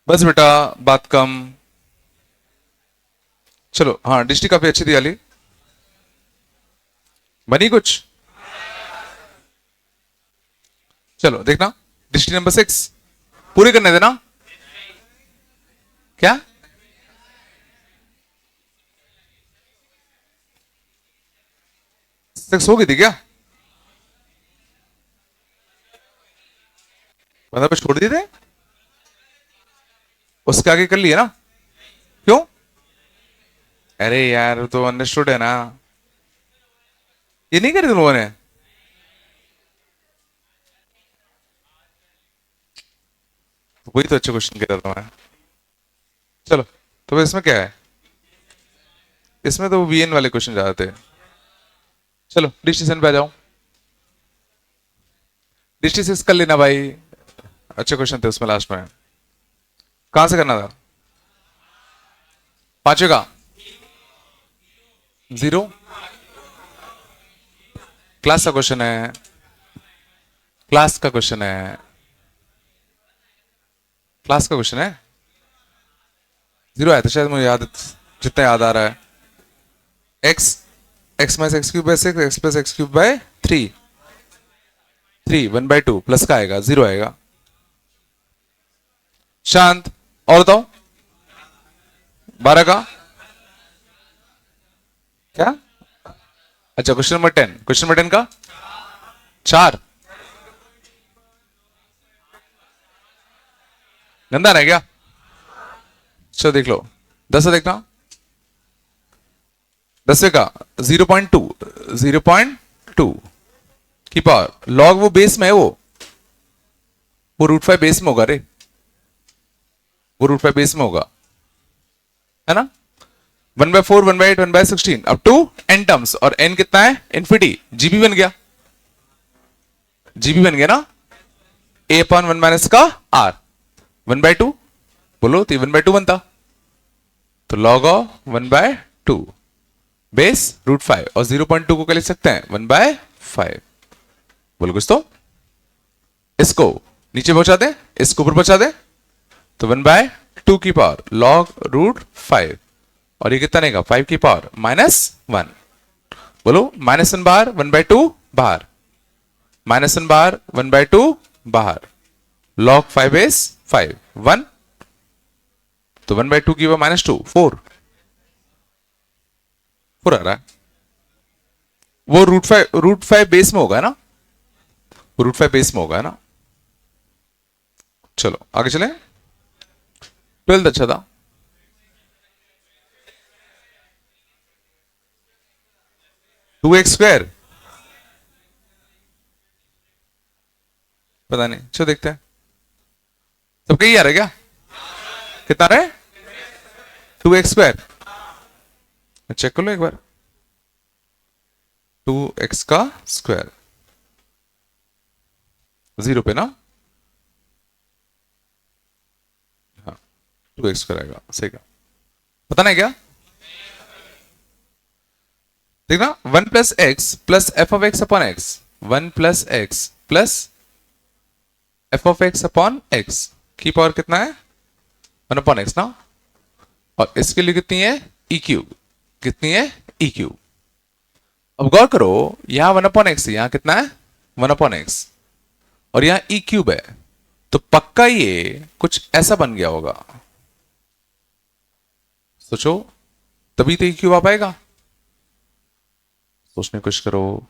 बस बेटा, बात कम। चलो, हाँ डिस्ट्री काफी अच्छी थी अली। बनी कुछ? चलो देखना, डिस्ट्री नंबर 6 पूरी करने देना। क्या? 6 हो गई थी क्या? मतलब पे छोड़ दिए थे? उसके आगे कर लिए ना? क्यों? अरे यार, तो अंडरस्टूड है ना। ये नहीं करी तुम लोगों ने? वही तो अच्छा क्वेश्चन किया था मैं। चलो, तो इसमें क्या है? इसमें तो वीएन वाले क्वेश्चन ज्यादा थे। चलो डिस्टिशन पे आ जाओ। डिस्टिस कर लेना भाई। अच्छे क्वेश्चन थे उसमें लास्ट में। कहां से करना था? पांचवे का? जीरो? क्लास का क्वेश्चन है। क्लास का क्वेश्चन है। क्लास का क्वेश्चन है। जीरो आया था शायद, मुझे याद, जितना याद आ रहा है। X, x minus x cube by 6, x plus x cube by 3। 1/2 plus का आएगा, जीरो आएगा। शांत। और बताओ। 12 का? क्या? अच्छा, क्वेश्चन नंबर 10, क्वेश्चन नंबर 10 का 4। गंदा है क्या? चलो देख लो। 10 देखना। 10वें का 0.2, 0.2 की पावर लॉग, वो बेस में है वो √5 बेस में होगा रे। वो √5 बेस में होगा, है ना? 1/4, 1/8, 1/16 अप टू n टर्म्स, और n कितना है? इन्फिनिटी। जीबी बन गया। जीबी बन गया ना? a/1 माइनस का r। 1/2 बोलो तो 1/2 बनता। तो log ऑफ 1/2 बेस √5, और 0.2 को क्या लिख सकते हैं? 1/5। बोलो कुछ तो। इसको नीचे पहुंचा दे, इसको ऊपर पहुंचा दे, तो 1/2 की पावर log √5, और ये कितना रहेगा? 5 की पावर -1। बोलो -1 बाहर, 1/2 बाहर, -1 बाहर, 1/2 बाहर, log 5 बेस 5 1, तो 1/2 की पावर -2 4। 4 आ रहा है। वो √5 बेस में होगा ना? √5 बेस में होगा ना? चलो आगे चले। 12th अच्छा था। 2x²? पता नहीं, चलो देखते हैं। सबका ही आ रहा है क्या? कितना रहा है? 2x²। चेक कर लो एक बार। 2x का स्क्वायर, 0 पे ना? हाँ, 2x² आएगा, सही का। पता नहीं क्या? देखना, 1 plus x plus F of X upon x, 1 plus x plus F of X upon x की पावर कितना है? 1/x ना? और इसके लिए कितनी है? E cube. कितनी है? E cube. अब गौर करो, यहां 1/x, यहां कितना है? 1/x, और यहां ई क्यूब है, तो पक्का ये कुछ ऐसा बन गया होगा। सोचो, तभी तो ई क्यूब आ पाएगा। सोचने की कोशिश करो।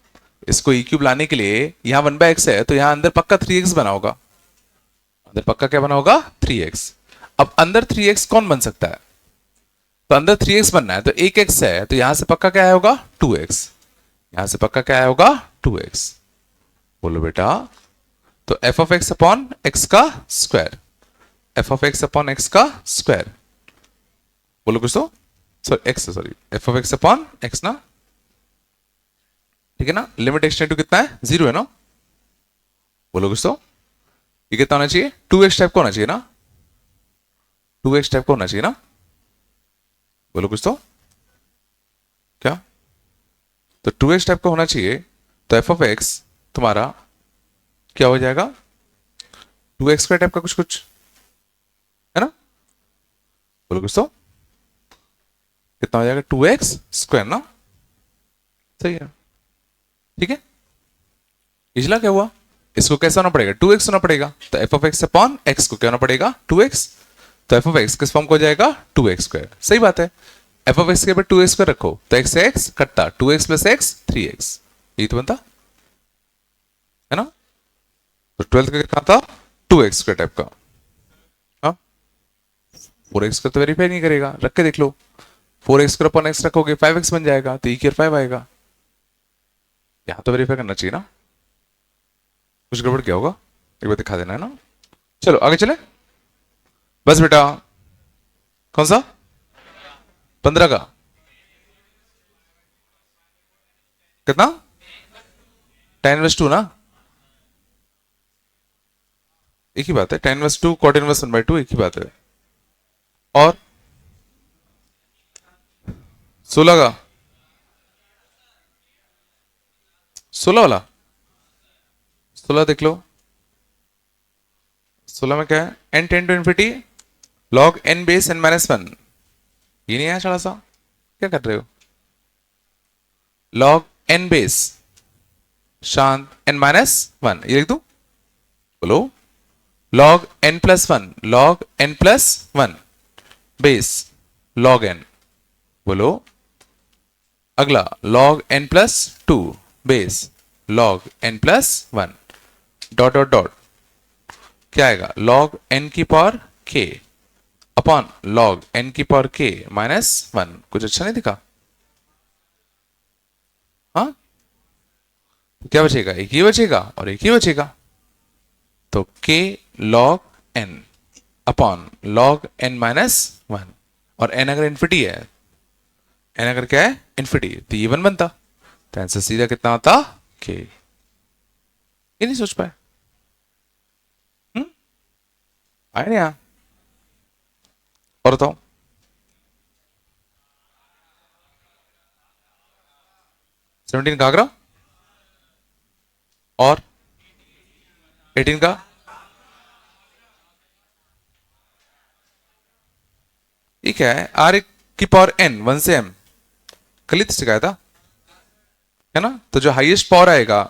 इसको ई क्यूब लाने के लिए, यहां 1/x है, तो यहां अंदर पक्का 3x बना होगा। अंदर पक्का क्या बना होगा? 3x। अब अंदर 3x कौन बन सकता है? तो अंदर 3x बनना है, तो एक x है, तो यहां से पक्का क्या आया होगा? 2x। यहां से पक्का क्या आया होगा? 2x। बोलो बेटा। तो F of X upon X का square, F of X upon X का स्क्वायर। बोलो कुछ तो। Sorry X, sorry F of X upon X ना? ठीक है ना? लिमिट एक्सटेंड टू कितना है? 0 है ना? बोलो कुछ तो। ये कितना होना चाहिए? 2x टाइप का होना चाहिए ना? 2x टाइप का होना चाहिए ना? बोलो कुछ तो। क्या? तो 2x टाइप का होना चाहिए, तो एफ ऑफ एक्स तुम्हारा क्या हो जाएगा? 2x² टाइप का कुछ कुछ, है ना? बोलो कुछ तो, कितना हो जाएगा 2x स्क्वायर ना, सही है, ठीक है। पिछला क्या हुआ, इसको कैसे होना पड़ेगा 2x होना पड़ेगा, तो F of X upon x को क्या होना पड़ेगा 2x, तो एफ ऑफ एक्स किस फॉर्म को हो जाएगा 2x स्क्वायर, सही बात है। एफ ऑफ एक्स के ऊपर 2x स्क्वायर रखो तो x से x कटता, 2x प्लस x 3x, यही तो बनता है ना। तो 12th का कितना था 2x स्क्वायर टाइप का, हाँ 4x का तो वेरीफाई नहीं करेगा, रख के देख लो, 4x स्क्वायर अपॉन x रखोगे 5x बन जाएगा, तो e की 5 आएगा, यहां तो वेरीफाई करना चाहिए ना, कुछ गड़बड़ क्या होगा एक बार दिखा देना है ना। चलो आगे चले, बस बेटा, कौन सा 15 का कितना, tan इनवर्स 2 ना, एक ही बात है, tan इनवर्स 2 cot इनवर्स 1/2 एक ही बात है। और 16 का, 16 वाला, 16 देख लो, 16 में क्या है, n tend to infinity log n base n minus 1, ये नहीं आया थोड़ा सा, क्या कर रहे हो, log n बेस शांत n माइनस 1, ये लिख दू, बोलो log n plus 1, log n plus 1 base log n, बोलो अगला log n plus 2 base log n plus 1 dot dot dot, क्या आएगा log n की power k upon log n की पावर k माइनस 1, कुछ अच्छा नहीं दिखा, हाँ तो क्या बचेगा, एक ही बचेगा और एक ही बचेगा, तो k log n upon log n minus 1, और n अगर इन्फिनिटी है, n अगर क्या है इन्फिनिटी, तो ये 1 बनता, तो आंसर सीधा कितना आता k, ये नहीं सोच पाए, आए नहीं यहाँ, और बताओ 17 का आगरा और 18 का, ये क्या है r की पावर n 1 से m, कल ही तो सिखाया था है ना, तो जो हाईएस्ट पावर आएगा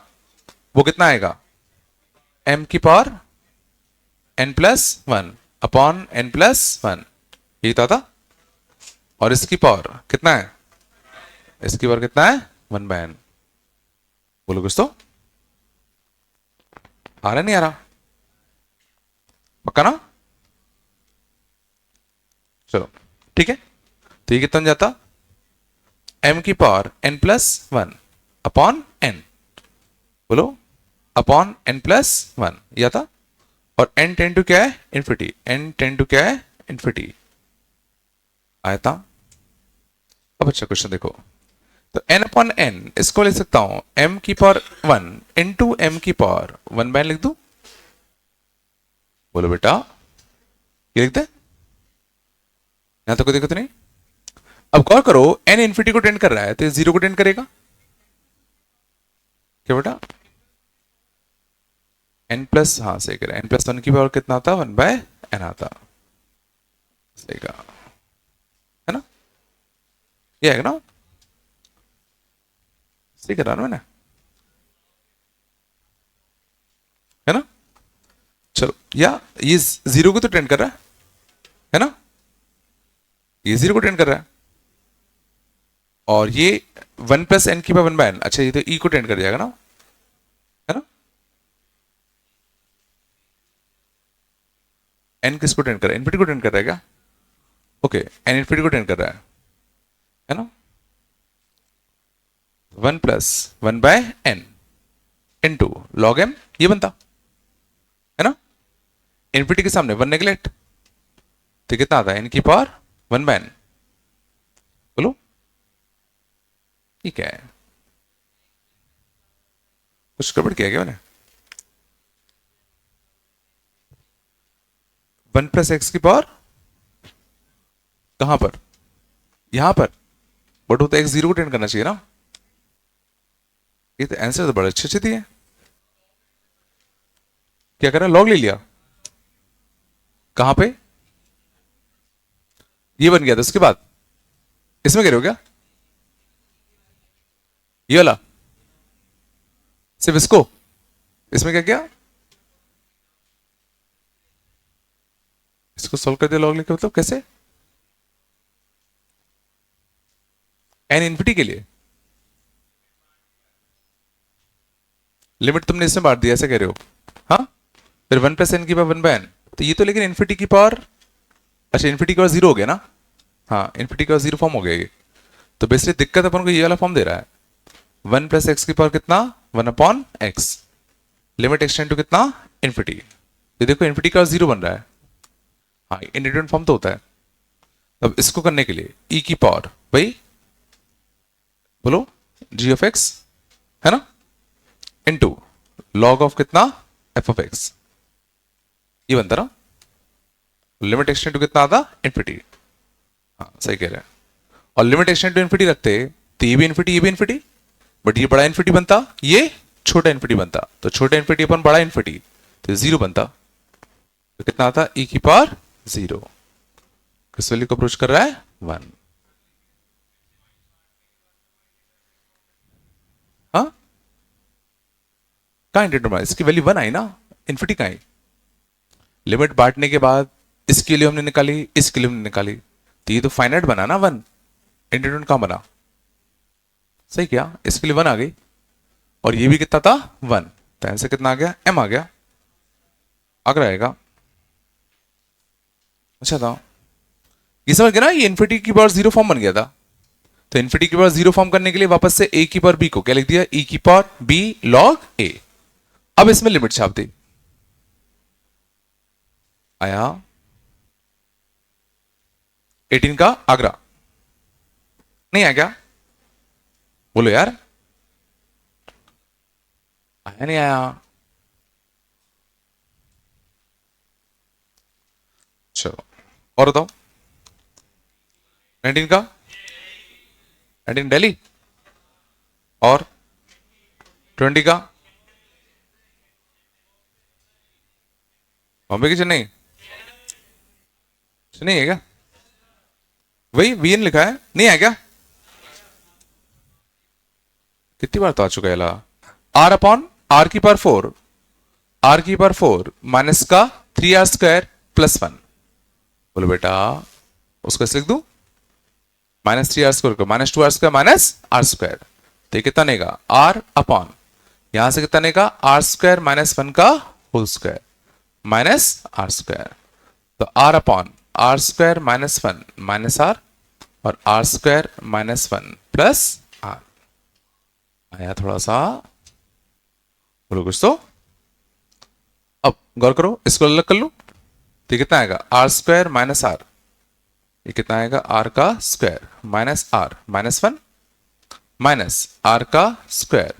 वो कितना आएगा m की power n plus 1 upon n plus 1, यही था, और इसकी पावर कितना है, इसकी पावर कितना है 1/n, बोलो कुछ तो, आ रहा नहीं आ रहा, पक्का ना, चलो ठीक है, तो ये कितना बन जाता m की power n plus 1 upon n, बोलो अपॉन n प्लस 1, यह था, और n टेन टू क्या है इन्फिनिटी, n टेन टू क्या है इन्फिनिटी आया था। अब अच्छा क्वेश्चन देखो, तो n अपॉन n इसको लिख सकता हूं m की पावर 1 इंटू m की पावर 1/n लिख दू, बोलो बेटा ये लिख दे, यहां तो कोई दिक्कत नहीं। अब गौर करो n इन्फिनिटी को टेंड कर रहा है तो ये 0 को टेंड करेगा, क्या बेटा n प्लस, हाँ सही कह रहा है, n प्लस 1 की पावर कितना आता 1/n आता, सही कहा है ना, ये आएगा ना, सही कर रहा ना मैंने, है ना। चलो या ये 0 को तो टेंड कर रहा है ना, ये 0 को टेंड कर रहा है, और ये 1 प्लस n की पावर 1/n, अच्छा ये तो e को टेंड कर जाएगा ना, है ना, n किसको टेंड कर रहा है, इन्फिनिटी को टेंड कर रहा है क्या, ओके n इन्फिनिटी को टेंड कर रहा है ना, 1 plus 1/n into log m, ये बनता है ना, इन्फिनिटी के सामने 1 नेगलेक्ट, तो कितना आता है n की पावर 1/n, बोलो ठीक है, कुछ गड़बड़ किया क्या मैंने, 1 प्लस एक्स की पावर कहां पर, यहां पर, बट वो तो x 0 को टेंड करना चाहिए ना, ये तो आंसर तो बड़े अच्छे अच्छे दिए, क्या करा लॉग ले लिया, कहां पे, ये बन गया था, उसके बाद इसमें कह रहे हो क्या, ये वाला सिर्फ इसको, इसमें क्या क्या, इसको सॉल्व कर दिया लॉग लेके, मतलब कैसे, एन इन्फिनिटी के लिए लिमिट तुमने इसमें बांट दिया, ऐसे कह रहे हो, हाँ, फिर 1 प्लस एन की पावर 1 बाय एन, तो ये तो लेकिन इन्फिनिटी की पावर, अच्छा इन्फिनिटी की पावर 0 हो गया ना, हाँ इन्फिनिटी का 0 फॉर्म हो गया ये, तो बेसिकली दिक्कत अपन को ये वाला फॉर्म दे रहा है, 1 प्लस एक्स की पावर कितना, 1 upon x, limit x tend to कितना, इन्फिनिटी, ये देखो इन्फिनिटी का 0 बन रहा है, हाँ इंडिपेंडेंट फॉर्म तो होता है। अब इसको करने के लिए ई की पावर भाई बोलो जी ऑफ एक्स है ना, इनटू लॉग ऑफ कितना, एफ ऑफ एक्स, ये बनता ना, लिमिट एक्सटेंड टू कितना आता, इन्फिनिटी, हाँ सही कह रहे हैं, और लिमिट एक्सटेंड टू इन्फिनिटी रखते तो ये भी इन्फिनिटी, ये भी इन्फिनिटी, बट ये बड़ा इन्फिनिटी बनता, ये छोटा इन्फिनिटी बनता, तो छोटा इन्फिनिटी अपन बड़ा इन्फिनिटी, तो 0 बनता, तो कितना आता, ई की पावर 0, किस वैल्यू को अप्रोच कर रहा है, 1, हाँ कहां इंटीग्रल, इसकी वैल्यू 1 आई ना, इन्फिनिटी कहां आई, लिमिट बांटने के बाद इसके लिए हमने निकाली, इसके लिए हमने निकाली, तो ये तो फाइनाइट बना ना 1, इंटीग्रल कहां बना, सही क्या, इसके लिए 1 आ गई, और ये भी कितना था 1, तो आंसर कितना आ गया, m आ गया, आगे आएगा, अच्छा था, ये समझ गया ना, ये इन्फिनिटी की पावर 0 फॉर्म बन गया था, तो इन्फिनिटी की पावर 0 फॉर्म करने के लिए वापस से a की पावर b को क्या लिख दिया, e की पावर b log a, अब इसमें लिमिट छाप दी, आया 18 का आगरा, नहीं आ गया, बोलो यार, आया नहीं आया, चलो और बताओ, 19 का, 19 दिल्ली, और 20 का बॉम्बे की चेन्नई, चेन्नई है क्या, वही वीएन लिखा है, नहीं है क्या, कितनी बार तो आ चुका है ला, आर अपॉन आर की पावर 4, आर की पावर 4 माइनस का 3r स्क्वायर प्लस 1, बोलो बेटा उसको ऐसे लिख दूं, माइनस 3r स्क्वायर को minus 2r square minus r square, तो ये कितना नेगा, r अपॉन यहां से कितना नेगा, r स्क्वायर माइनस 1 का whole square minus r square, तो r upon r square minus 1 minus r, और r square minus 1 plus r, आया थोड़ा सा, बोलो कुछ तो, अब गौर करो इसको अलग कर लो, तो कितना आएगा, आर स्क्वायर माइनस आर, ये कितना आएगा, आर का square minus r minus 1 minus r का स्क्वायर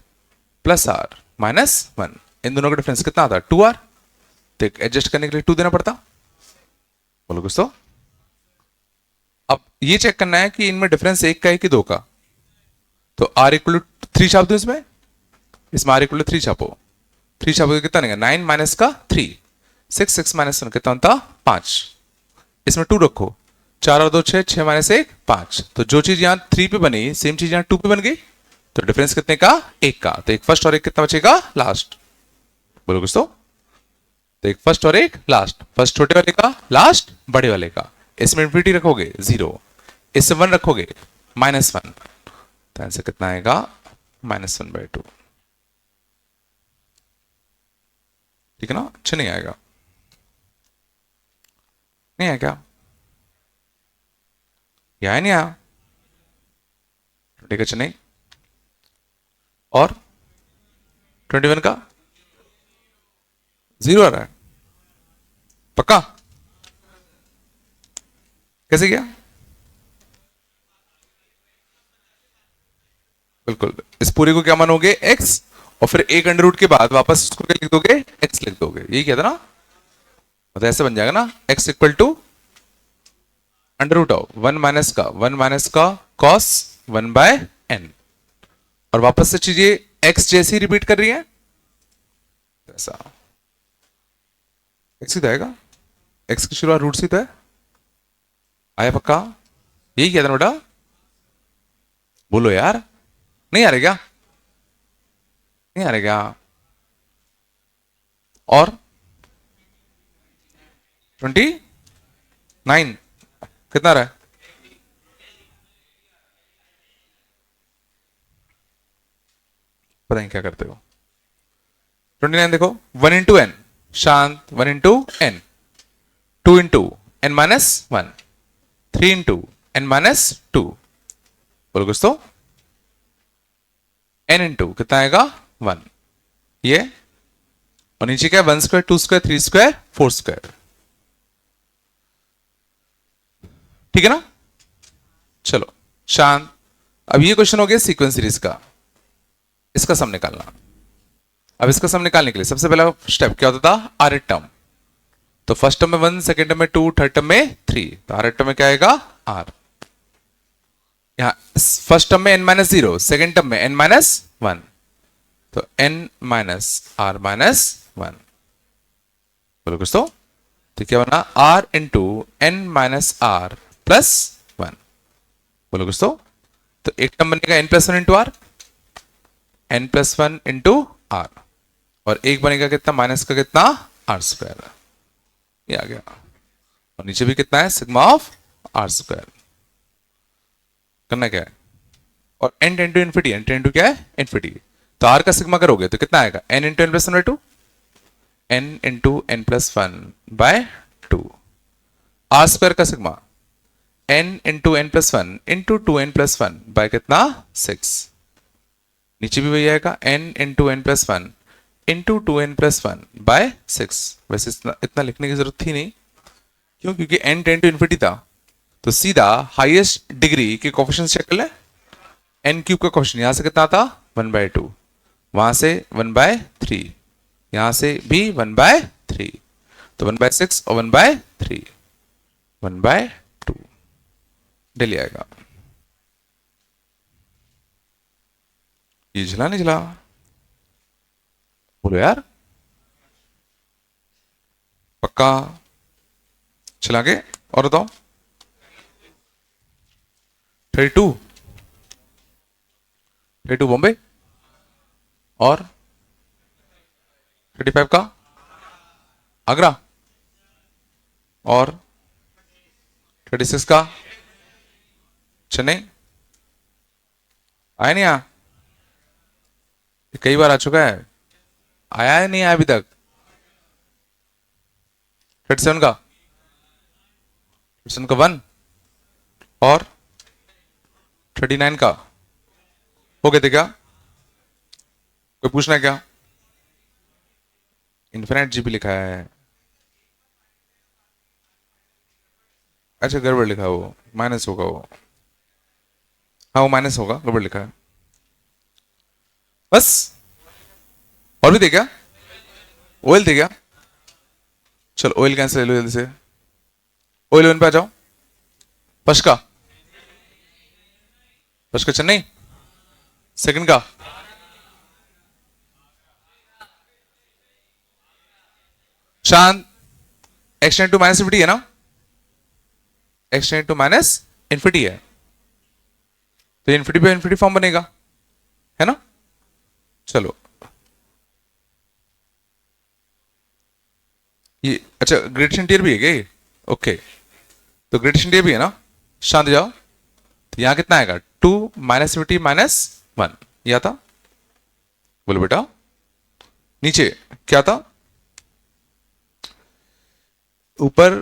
प्लस आर माइनस 1, इन दोनों का डिफरेंस कितना आता है, 2r, तो एडजस्ट करने के लिए 2 देना पड़ता, बोलो कुछ तो, अब ये चेक करना है कि इनमें डिफरेंस 1 का है कि 2 का, तो r इक्वल टू 3 छाप दो, इसमें r इक्वल टू 3 छापो, 3 छापो तो कितना आएगा, 9 माइनस का 3, 6 6 माइनस 1 कितना होता, 5, इसमें 2 रखो, 4 और 2 6, 6 माइनस 1 5, तो जो चीज यहां 3 पे बनी सेम चीज यहां 2 पे बन गई, तो डिफरेंस कितने का, 1 का, तो एक फर्स्ट और एक कितना बचेगा, लास्ट, बोलो कुछ तो एक फर्स्ट और एक लास्ट, फर्स्ट छोटे वाले का, लास्ट बड़े वाले का, इसमें इन्फिनिटी रखोगे 0, इससे 1 रखोगे -1, तो आंसर कितना आएगा, -1/2, ठीक है ना, अच्छा नहीं आएगा, नहीं आया क्या, यह नहीं आया, ठीक है, नहीं, और 21 का 0 आ रहा है, पक्का, कैसे किया, बिल्कुल, इस पूरे को क्या मानोगे, x, और फिर एक अंडर रूट के बाद वापस उसको क्या लिख दोगे, x लिख दोगे, यही क्या था ना, मतलब ऐसे बन जाएगा ना, x equal to under root of 1 minus का cos 1/n, और वापस से चीजें x जैसी रिपीट कर रही है, ऐसा x ही तो आएगा, x की शुरुआत रूट से तो है, आया पक्का? यही किया था ना बेटा? बोलो यार, नहीं आ रहे क्या? नहीं आ रहे क्या? और 29 कितना रहा है? पता नहीं क्या करते हो। 29 देखो, 1 into n, शांत, 1 into n, 2 into n-1, 3 into n-2, बोलो कुछ तो। n into कितना आएगा? 1, ये। और नीचे क्या है? 1 स्क्वायर, 2 स्क्वायर, 3 स्क्वायर, 4 स्क्वायर। ठीक है ना? चलो शांत। अब ये क्वेश्चन हो गया सीक्वेंस सीरीज का, इसका सम निकालना। अब इसका सम निकालने के लिए सबसे पहला स्टेप क्या होता था? Rth term. तो फर्स्ट टर्म में 1, सेकंड टर्म में 2, थर्ड टर्म में 3, तो आर एट टर्म में क्या आएगा? आर। यहां फर्स्ट टर्म में n-0, सेकंड टर्म में n-1, तो n-r-1। बोलो कुछ तो क्या बना? r into n-r plus 1। बोलो कुछ तो एक टर्म बनेगा n+1 into are, n+1 into are, और एक बनेगा कितना? माइनस का कितना? r²। ये आ गया। और नीचे भी कितना है? Sigma of r²। करना क्या है? और n tend to infinity, n tend to क्या है? इन्फिनिटी। तो r का सिग्मा करोगे तो कितना आएगा? n into n+1/2, n into n+1/2। r² का sigma n into n+1 into 2n+1 by कितना? 6। नीचे भी वही आएगा, n into n+1 into 2n+1 bye 6। वैसे इतना लिखने की जरूरत थी नहीं, क्यों? क्योंकि n टेंड टू इन्फिनिटी था, तो सीधा हाईएस्ट डिग्री के कोफिशिएंट्स चेक कर ले। n³ का कोफिशिएंट यहां से कितना था? 1/2, वहां से 1/3, यहां से भी 1/3, तो 1/6 और 1/3, 1/2 डेली आएगा। ये झला नहीं झला? बोलो यार, पक्का? चला के और बताओ। 32 बॉम्बे, और 35 का आगरा, और 36 का चेन्नई। आया नहीं? आया? कई बार आ चुका है, आया है नहीं आया अभी तक? 37 का, 37 का 1, और 39 का हो गए थे क्या? कोई पूछना है क्या? इन्फिनिट जीबी लिखा है। अच्छा गड़बड़ लिखा है, वो माइनस होगा वो। हाँ वो माइनस होगा, गड़बड़ लिखा है बस। और भी थे क्या? ऑयल थे क्या? चलो ऑयल कैंसिल ले लो जल्दी से। ऑयल 1 पे आ जाओ। पशका, पशका चेन्नई, सेकंड का शांत। एक्सटेंड टू माइनस इन्फिनिटी है ना? एक्सटेंड टू माइनस इन्फिनिटी है, तो इन्फिनिटी पे इन्फिनिटी फॉर्म बनेगा, है ना? चलो ये अच्छा ग्रेडेशन टियर भी है क्या ये? ओके, तो ग्रेडेशन टियर भी है ना? शांत जाओ। तो यहां कितना आएगा? 2 माइनस इन्फिनिटी माइनस 1, यह था। बोलो बेटा, नीचे क्या था? ऊपर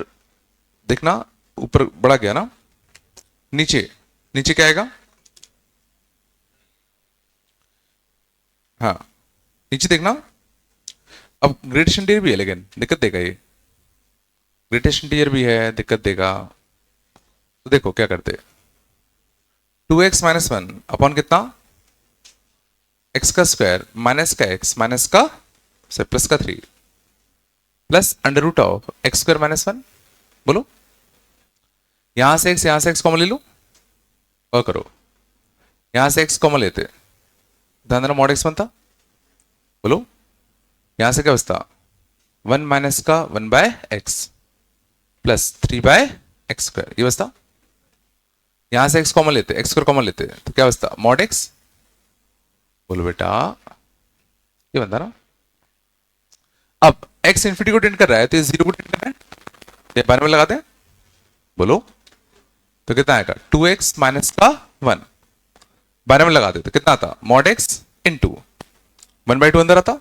देखना, ऊपर बड़ा गया ना? नीचे, नीचे क्या आएगा? हाँ नीचे देखना। अब ग्रेडेशन टियर भी है, लेकिन दिक्कत देगा ये। ग्रेडेशन टियर भी है, दिक्कत देगा। तो देखो क्या करते, 2x माइनस 1 अपॉन कितना? x का स्क्वायर माइनस का x माइनस का से प्लस का 3 plus under root of x square minus 1। बोलो, यहां से x कॉमन ले लो और करो। यहां से x कॉमन लेते, ध्यान देना मॉड x बनता। बोलो, यहां से क्या बचता? 1 माइनस का 1/x प्लस 3/x स्क्वायर, ये बचता। यहां से x कॉमन लेते, x स्क्वायर कॉमन लेते, तो क्या बचता मॉड x। बोलो बेटा, ये बनता ना। अब x इन्फिनिटी को टेंड कर रहा है तो ये 0 को टेंड कर रहा है, ये बारे में लगाते हैं। बोलो, तो कितना आएगा 2x माइनस का 1, बारे में लगाते तो कितना आता मॉड x इंटू 1/2 अंदर आता,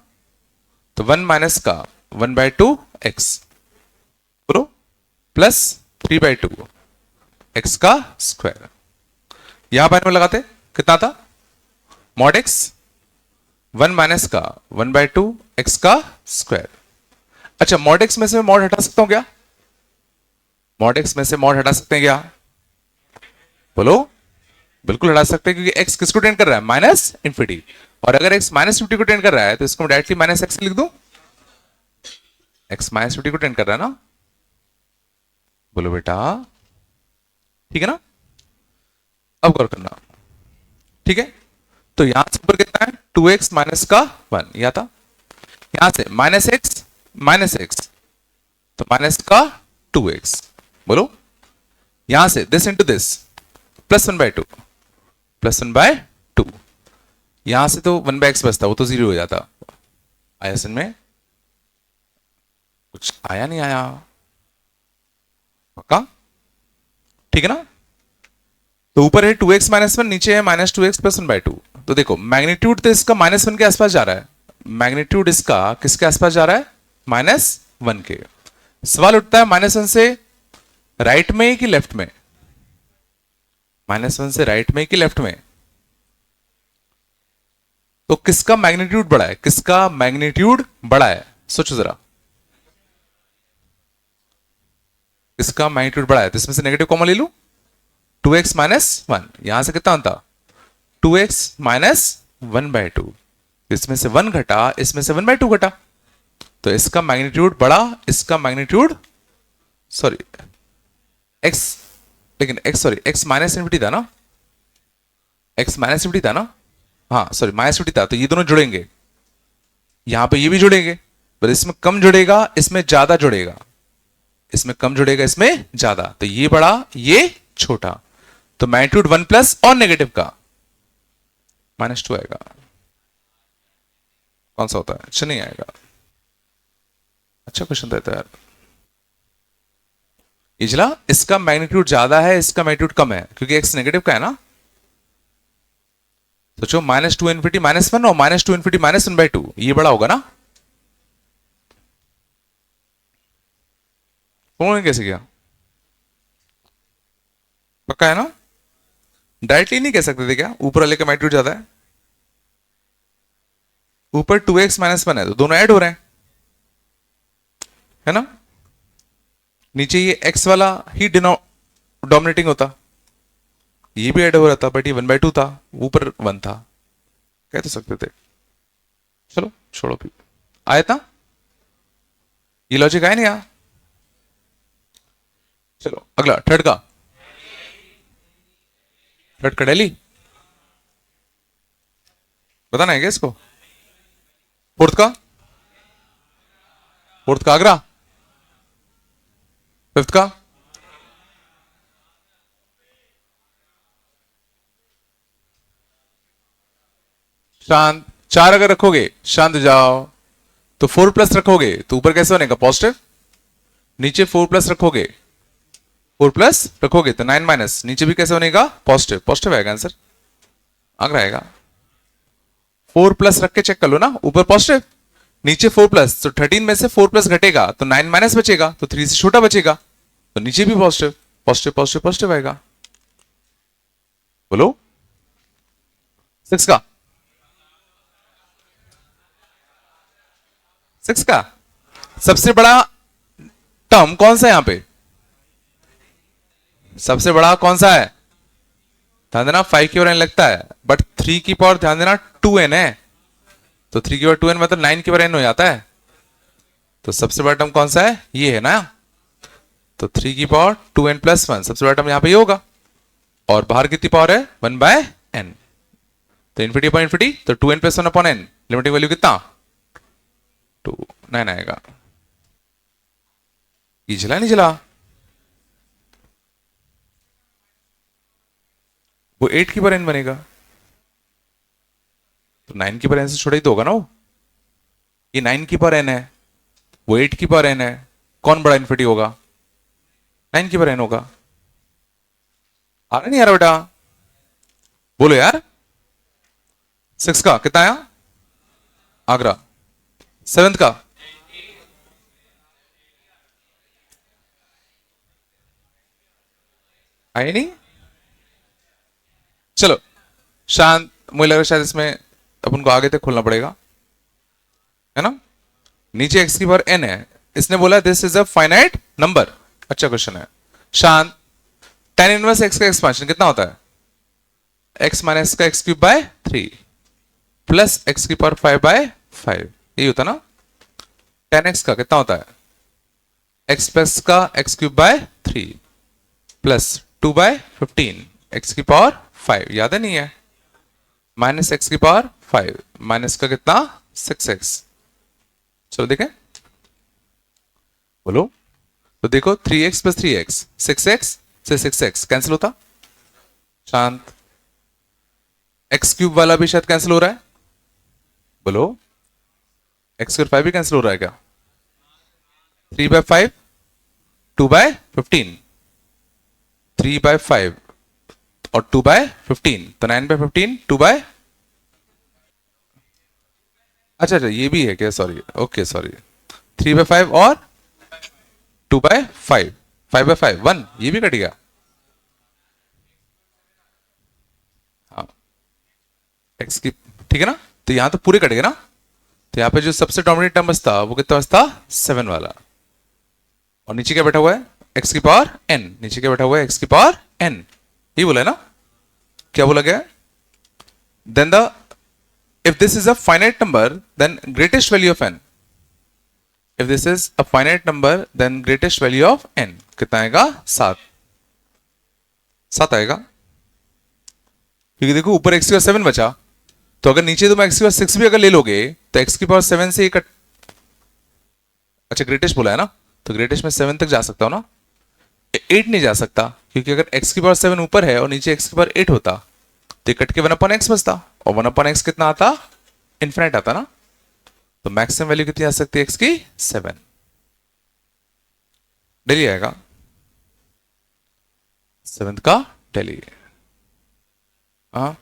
तो 1 माइनस का 1/2 x, बोलो प्लस 3/2 x का स्क्वायर। यहां बारे में लगाते कितना आता मॉड x 1 माइनस का 1/2 x का स्क्वायर। अच्छा, मॉड x में से मॉड हटा सकता हूं क्या? मॉड x में से मॉड हटा सकते हैं क्या? बोलो, बिल्कुल हटा सकते हैं, क्योंकि x किसको टेंड कर रहा है माइनस इंफिनिटी, और अगर x माइनस 50 को टेंड कर रहा है तो इसको मैं डायरेक्टली माइनस x लिख दूं। x माइनस 50 को टेंड कर रहा है ना। बोलो बेटा, ठीक है ना। अब गौर करना, ठीक है। तो यहां से ऊपर कितना है 2x माइनस का 1, यह था। यहां से माइनस एक्स तो माइनस का 2x। बोलो, यहां से this into this plus 1/2 plus 1/2, यहां से तो 1/x बचता, वो तो 0 हो जाता। आया समझ में? कुछ आया नहीं आया? पक्का? ठीक है ना। तो ऊपर है 2x माइनस 1, नीचे है माइनस 2x प्लस 1/2। तो देखो मैग्नीट्यूड तो इसका -1 के आसपास जा रहा है, मैग्नीट्यूड इसका किसके आसपास जा रहा है -1 के। सवाल उठता है -1 से राइट में कि लेफ्ट में, -1 से राइट में कि लेफ्ट में। तो किसका मैग्नीट्यूड बड़ा है, किसका मैग्नीट्यूड बड़ा है, सोचो जरा। किसका मैग्नीट्यूड बड़ा है, तो इसमें से नेगेटिव कॉमन ले लू, 2x माइनस 1, यहां से कितना होता 2x माइनस 1/2, इसमें से 1 घटा, इसमें से 1/2 घटा, तो इसका मैग्नीट्यूड बड़ा, इसका मैग्नीट्यूड सॉरी x, लेकिन x sorry x minus infinity था ना, x माइनस इन्फिनिटी था ना, हाँ सॉरी माइनस इन्फिनिटी था, तो ये दोनों जुड़ेंगे, यहां पे ये भी जुड़ेंगे, पर इसमें कम जुड़ेगा, इसमें ज्यादा जुड़ेगा, इसमें कम जुड़ेगा, इसमें ज्यादा, तो ये बड़ा ये छोटा, तो मैग्नीट्यूड 1 प्लस और नेगेटिव का -2 आएगा। कौन सा होता है? अच्छा नहीं आएगा। अच्छा क्वेश्चन देता है यार। इजला, इसका मैग्नीट्यूड ज्यादा है, इसका मैग्नीट्यूड कम है, क्योंकि x नेगेटिव का है ना। सोचो -2 इन्फिनिटी -1 और -2 इन्फिनिटी -1/2, ये बड़ा होगा ना। उन्होंने कैसे किया? पक्का है ना। डायरेक्टली नहीं कह सकते थे क्या ऊपर वाले का मैग्नीट्यूड ज्यादा है? ऊपर 2x -1 है तो दोनों ऐड हो रहे हैं, है ना। नीचे ये x वाला ही डोमिनेटिंग होता, ये भी ऐड हो रहा था, बट ये 1/2 था, ऊपर 1 था, कह तो सकते थे। चलो छोड़ो भी, आया था ये लॉजिक, आया नहीं आया। चलो अगला, थर्ड का, थर्ड का दिल्ली, बताना है क्या इसको। फोर्थ का, फोर्थ का आगरा, फिफ्थ का शांत, 4 अगर रखोगे शांत जाओ, तो 4 प्लस रखोगे तो ऊपर कैसे बनेगा पॉजिटिव, नीचे 4 प्लस रखोगे, 4 प्लस रखोगे तो 9 माइनस, नीचे भी कैसे बनेगा पॉजिटिव, पॉजिटिव आएगा आंसर, आगरा आएगा। 4 प्लस रख के चेक कर लो ना, ऊपर पॉजिटिव नीचे 4 प्लस, तो 13 में से 4 प्लस घटेगा तो 9 माइनस बचेगा, तो 3 से छोटा बचेगा, तो नीचे भी पॉजिटिव, पॉजिटिव पॉजिटिव पॉजिटिव आएगा। बोलो 6 का, 6 का सबसे बड़ा टर्म कौन सा है यहां पे, सबसे बड़ा कौन सा है, ध्यान देना 5 की पावर n लगता है, बट 3 की पावर ध्यान देना 2n है, तो 3 की पावर 2n मतलब 9 की पावर n हो जाता है, तो सबसे बड़ा टर्म कौन सा है, ये है ना, तो 3 की पावर 2n प्लस 1, सबसे बड़ा टर्म यहां पे ये होगा, और बाहर कितनी पावर है 1/n, तो इन्फिनिटी अपॉन इन्फिनिटी, तो 2n plus 1 upon n, limiting value कितना 2, 9 आएगा। ये चला नहीं चला, वो 8 की पावर n बनेगा, तो 9 की पावर n से छोटा ही तो होगा ना वो। ये 9 की पावर n है, वो 8 की पावर n है, कौन बड़ा इन्फिनिटी होगा? 9 की पावर n होगा। आ रहा नहीं आ रहा बेटा? बोलो यार। 6 का कितना आया? आगरा। 7 का आए नहीं। चलो शांत, मुझे लग रहा है शायद इसमें अपन को आगे तक खोलना पड़ेगा, है ना। नीचे x की पावर n है, इसने बोला this is a finite number. अच्छा क्वेश्चन है। शांत, tan इनवर्स x का एक्सपांशन कितना होता है? x माइनस का x cube by 3 plus x की पावर 5 बाय 5, यही होता ना। tan x का कितना होता है? x प्लस का x cube by 3 plus 2 by 15 x की पावर 5, याद है नहीं है? माइनस एक्स की पावर 5 माइनस का कितना? 6x। चलो देखें, बोलो। तो देखो 3x प्लस 3x 6x से 6x कैंसिल होता। शांत, x क्यूब वाला भी शायद कैंसिल हो रहा है, बोलो। x स्क्वायर 5 भी कैंसिल हो रहा है क्या? 3 बाय 5 2 बाय 15, 3 बाय 5 और 2 बाय 15, तो 9 बाय 15 2 बाय, अच्छा अच्छा ये भी है क्या? Sorry, okay sorry. 3 बाय 5 और 2 बाय 5, 5 बाय 5 1, ये भी कट गया। हाँ x की, ठीक है ना। तो यहां तो पूरे कट गए ना। तो यहां पे जो सबसे डोमिनेट टर्म बचता वो कितना बचता? 7 वाला। और नीचे क्या बैठा हुआ है? x की पावर n। नीचे क्या बैठा हुआ है? x की पावर n। ये बोला है ना। क्या बोला गया? Then the if this is a finite number then greatest value of n, if this is a finite number then greatest value of n कितना आएगा? 7। 7 आएगा, क्योंकि देखो ऊपर x की पावर 7 बचा, तो अगर नीचे तुम x की पावर 6 भी अगर ले लोगे तो x की पावर 7 से कट, अच्छा ग्रेटेस्ट बोला है ना, तो ग्रेटेस्ट में 7 तक जा सकता हो ना, 8 नहीं जा सकता, क्योंकि अगर x की पावर 7 ऊपर है और नीचे x की पावर 8 होता तो कट के 1/x बचता, और 1/x कितना आता? इन्फिनाइट आता ना। तो मैक्सिमम वैल्यू कितनी आ सकती है x की? 7। डेली आएगा, 7 का डेली। हाँ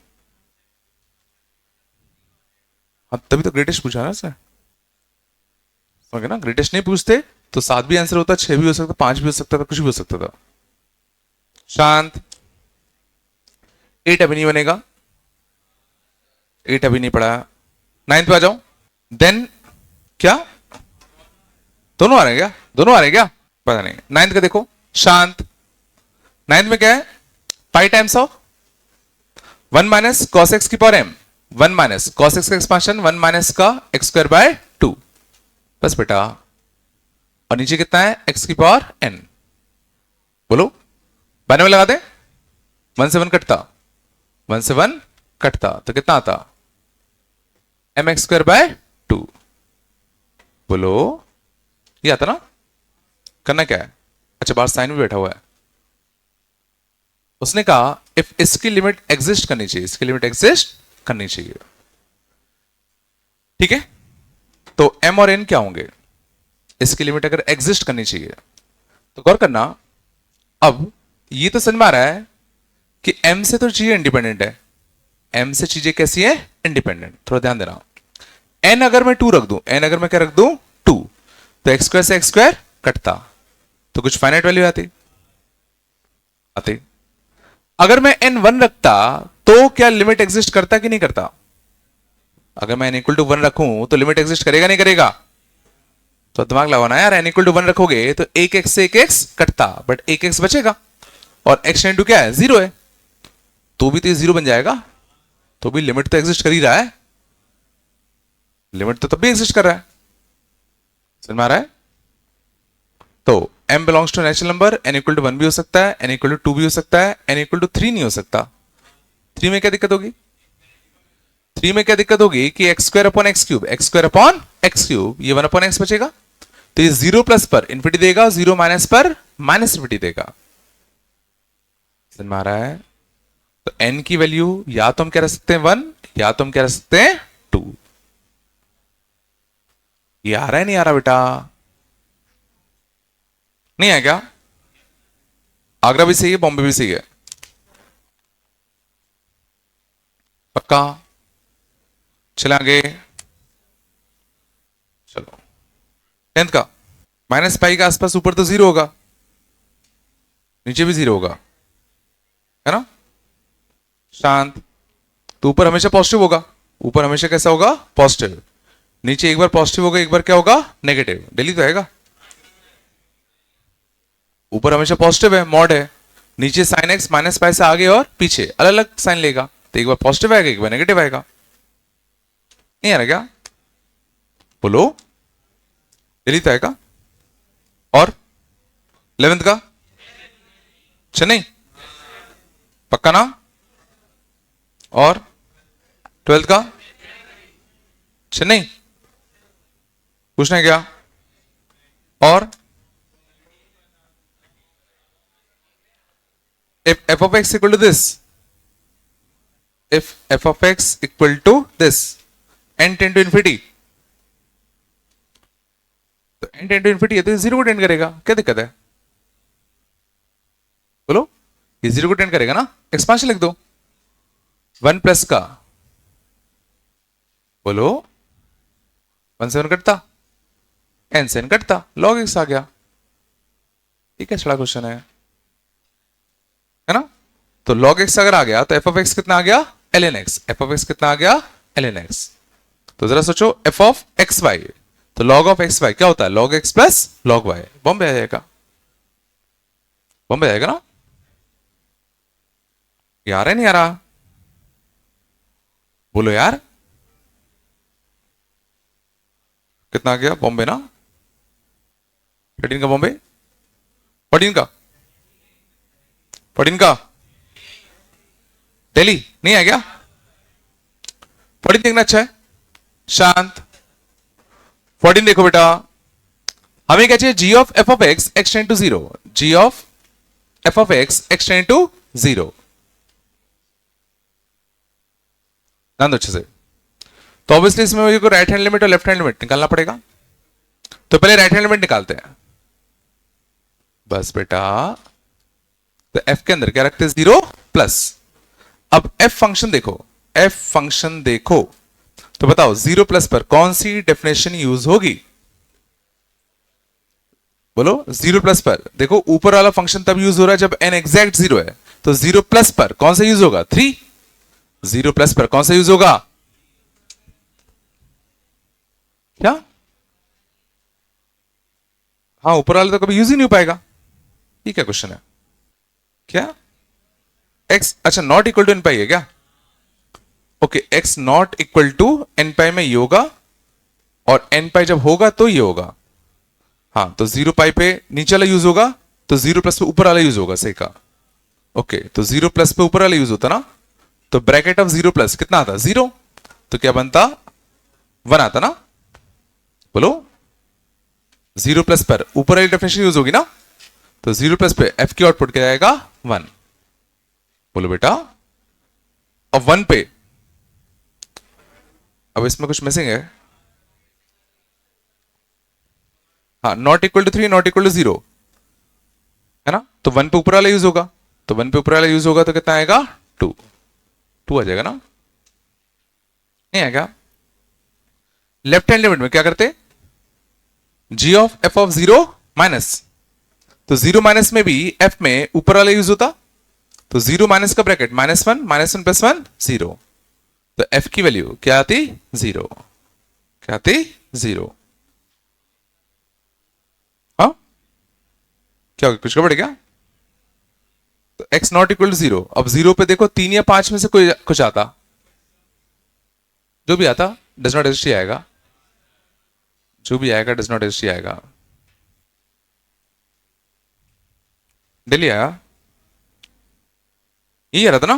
हाँ, तभी तो ग्रेटेस्ट पूछा ना सर, समझ ना। ग्रेटेस्ट नहीं पूछते तो 7 भी आंसर होता, 6 भी हो सकता, 5 भी हो सकता था, कुछ भी हो सकता था। शांत, 8 अभी नहीं बनेगा, 8 अभी नहीं पढ़ा। 9th पे आ जाओ। देन क्या दोनों आ रहे हैं क्या? दोनों आ रहे हैं क्या? पता नहीं। 9th का देखो। शांत, 9th में क्या है? Pi times of 1 minus cos X की power m, 1 minus cos X का एक्सपांशन 1 माइनस का एक्स स्क्वायर बाय 2, बस बेटा। और नीचे कितना है? x की पावर n। बोलो, बाने में लगा दे। 1 से 1 कटता, 1 से 1 कटता, तो कितना आता? mx square by 2। बोलो, ये आता ना। करना क्या है? अच्छा बाहर साइन भी बैठा हुआ है। उसने कहा इफ इसकी लिमिट एग्जिस्ट करनी चाहिए, इसकी लिमिट एग्जिस्ट करनी चाहिए, ठीक है। तो m और n क्या होंगे? इसकी लिमिट अगर एग्जिस्ट करनी चाहिए तो गौर करना। अब ये तो समझ में आ रहा है कि m से तो चीजें इंडिपेंडेंट है, m से चीजें कैसी है? इंडिपेंडेंट। थोड़ा ध्यान देना। n अगर मैं 2 रख दूं, n अगर मैं क्या रख दूं? 2, तो एक्स स्क्वायर से एक्स स्क्वायर कटता, तो कुछ फाइनाइट वैल्यू आती आती। अगर मैं n 1 रखता तो क्या लिमिट एग्जिस्ट करता कि नहीं करता? अगर मैं n इक्वल टू 1 रखूं तो लिमिट एग्जिस्ट करेगा नहीं करेगा? तो दिमाग लगाना यार। n इक्वल टू 1 रखोगे तो एक एक्स से एक एक्स कटता, बट एक एक्स बचेगा, और x इंटू क्या है? 0 है, तो भी तो 0 बन जाएगा, तो भी लिमिट तो एग्जिस्ट कर ही रहा है। लिमिट तो तब भी एग्जिस्ट कर रहा है, समझ में आ रहा है? तो m belongs to natural number, n equal to 1 भी हो सकता है, n इक्वल टू 2 भी हो सकता है, n इक्वल टू 3 नहीं हो सकता। 3 में क्या दिक्कत होगी? 3 में क्या दिक्कत होगी कि x square upon x cube, x square upon x cube, ये 1 अपॉन एक्स बचेगा, तो ये 0 प्लस पर इन्फिनिटी देगा, 0 माइनस पर माइनस इन्फिनिटी देगा। समझ में आ रहा है? तो n की वैल्यू या तो हम क्या रख सकते हैं 1 या तो हम क्या रख सकते हैं 2। ये आ रहा है नहीं आ रहा बेटा? नहीं है क्या? आगरा भी सही है, बॉम्बे भी सही है, पक्का? चले आगे। चलो 10th का माइनस पाई के आसपास ऊपर तो 0 होगा, नीचे भी 0 होगा, है ना? शांत। तो ऊपर हमेशा पॉजिटिव होगा, ऊपर हमेशा कैसा होगा? पॉजिटिव। नीचे एक बार पॉजिटिव होगा, एक बार क्या होगा? नेगेटिव। डेली तो आएगा। ऊपर हमेशा पॉजिटिव है, मॉड है, नीचे साइन एक्स माइनस पाई से आगे और पीछे अलग अलग साइन लेगा, तो एक बार पॉजिटिव आएगा, एक बार नेगेटिव आएगा। नहीं आ रहा क्या? बोलो। डेली तो आएगा। और 11th का चेन्नई, पक्का ना? और 12th का चेन्नई, पूछना है क्या? और if f of x equal to this, if f of x equal to this, n tend to infinity, तो n tend to infinity है तो 0 को टेंड करेगा, क्या दिक्कत है? बोलो। ये 0 को टेंड करेगा ना, एक्सपांशन लिख दो 1 प्लस का, बोलो 1 से 1 कटता, n से n कटता, log x आ गया। ठीक है, छड़ा क्वेश्चन है ना? तो log x अगर आ गया तो f of x कितना आ गया? ln x। f of x कितना आ गया? ln x। तो जरा सोचो f of x y, तो log of x y क्या होता है? log x plus log y। Bombay आ जाएगा, बॉम्बे आएगा ना? ये आ रहा है नहीं आ रहा? बोलो यार, कितना आ गया? बॉम्बे ना? 13 का बॉम्बे, 14 का, 14 का दिल्ली। नहीं है क्या? 14 देखना अच्छा है, शांत। 14 देखो बेटा, हमें क्या चाहिए? g of f of x x tend to 0, g of f of x x tend to 0। ध्यान दो अच्छे से। तो ऑब्वियसली इसमें मुझे को राइट हैंड लिमिट और लेफ्ट हैंड लिमिट निकालना पड़ेगा, तो पहले राइट हैंड लिमिट निकालते हैं। बस बेटा, तो f के अंदर क्या रखते हैं? 0 प्लस। अब f फंक्शन देखो, f फंक्शन देखो, तो बताओ 0 प्लस पर कौन सी डेफिनेशन यूज होगी? बोलो। 0 प्लस पर देखो, ऊपर वाला फंक्शन तब यूज हो रहा है जब n एग्जैक्ट 0 है, तो 0 प्लस पर कौन सा यूज होगा? 3। 0 प्लस पर कौन सा यूज होगा? क्या? हाँ, ऊपर वाला तो कभी यूज ही नहीं हो पाएगा। ये क्या क्वेश्चन है? क्या x अच्छा not equal to N pi है क्या? Okay, x not equal to N pi में ये होगा, और एन पाई जब होगा तो ये होगा। हाँ, तो 0 पाई पे नीचे वाला यूज होगा, तो 0 प्लस पे ऊपर वाला यूज होगा। सही कहा। ओके, तो 0 प्लस पे ऊपर वाला यूज होता ना, तो ब्रैकेट ऑफ 0 प्लस कितना आता? 0। तो क्या बनता? 1 आता ना? बोलो। 0 प्लस पर ऊपर वाली डेफिनेशन यूज होगी ना, तो 0 प्लस पे f की आउटपुट क्या आएगा? 1। बोलो बेटा। अब 1 पे, अब इसमें कुछ मिसिंग है। हाँ, not equal to 3 not equal to 0 है ना, तो 1 पे ऊपर वाला यूज होगा, तो 1 पे ऊपर वाला यूज होगा तो कितना आएगा? 2। 2 आ जाएगा ना? नहीं आएगा? लेफ्ट हैंड लिमिट में क्या करते? g of f of 0 minus, तो 0 माइनस में भी f में ऊपर वाला यूज होता, तो 0 माइनस का ब्रैकेट -1 प्लस 1 0, तो f की वैल्यू क्या आती? 0। क्या आती? 0। हाँ, क्या कुछ गड़बड़ है क्या? तो x नॉट इक्वल टू 0, अब 0 पे देखो 3 या 5 में से कोई कुछ आता, जो भी आता डज नॉट एग्जिस्ट आएगा, जो भी आएगा डज नॉट एग्जिस्ट आएगा। दिल्ली आया, यही आ रहा था ना?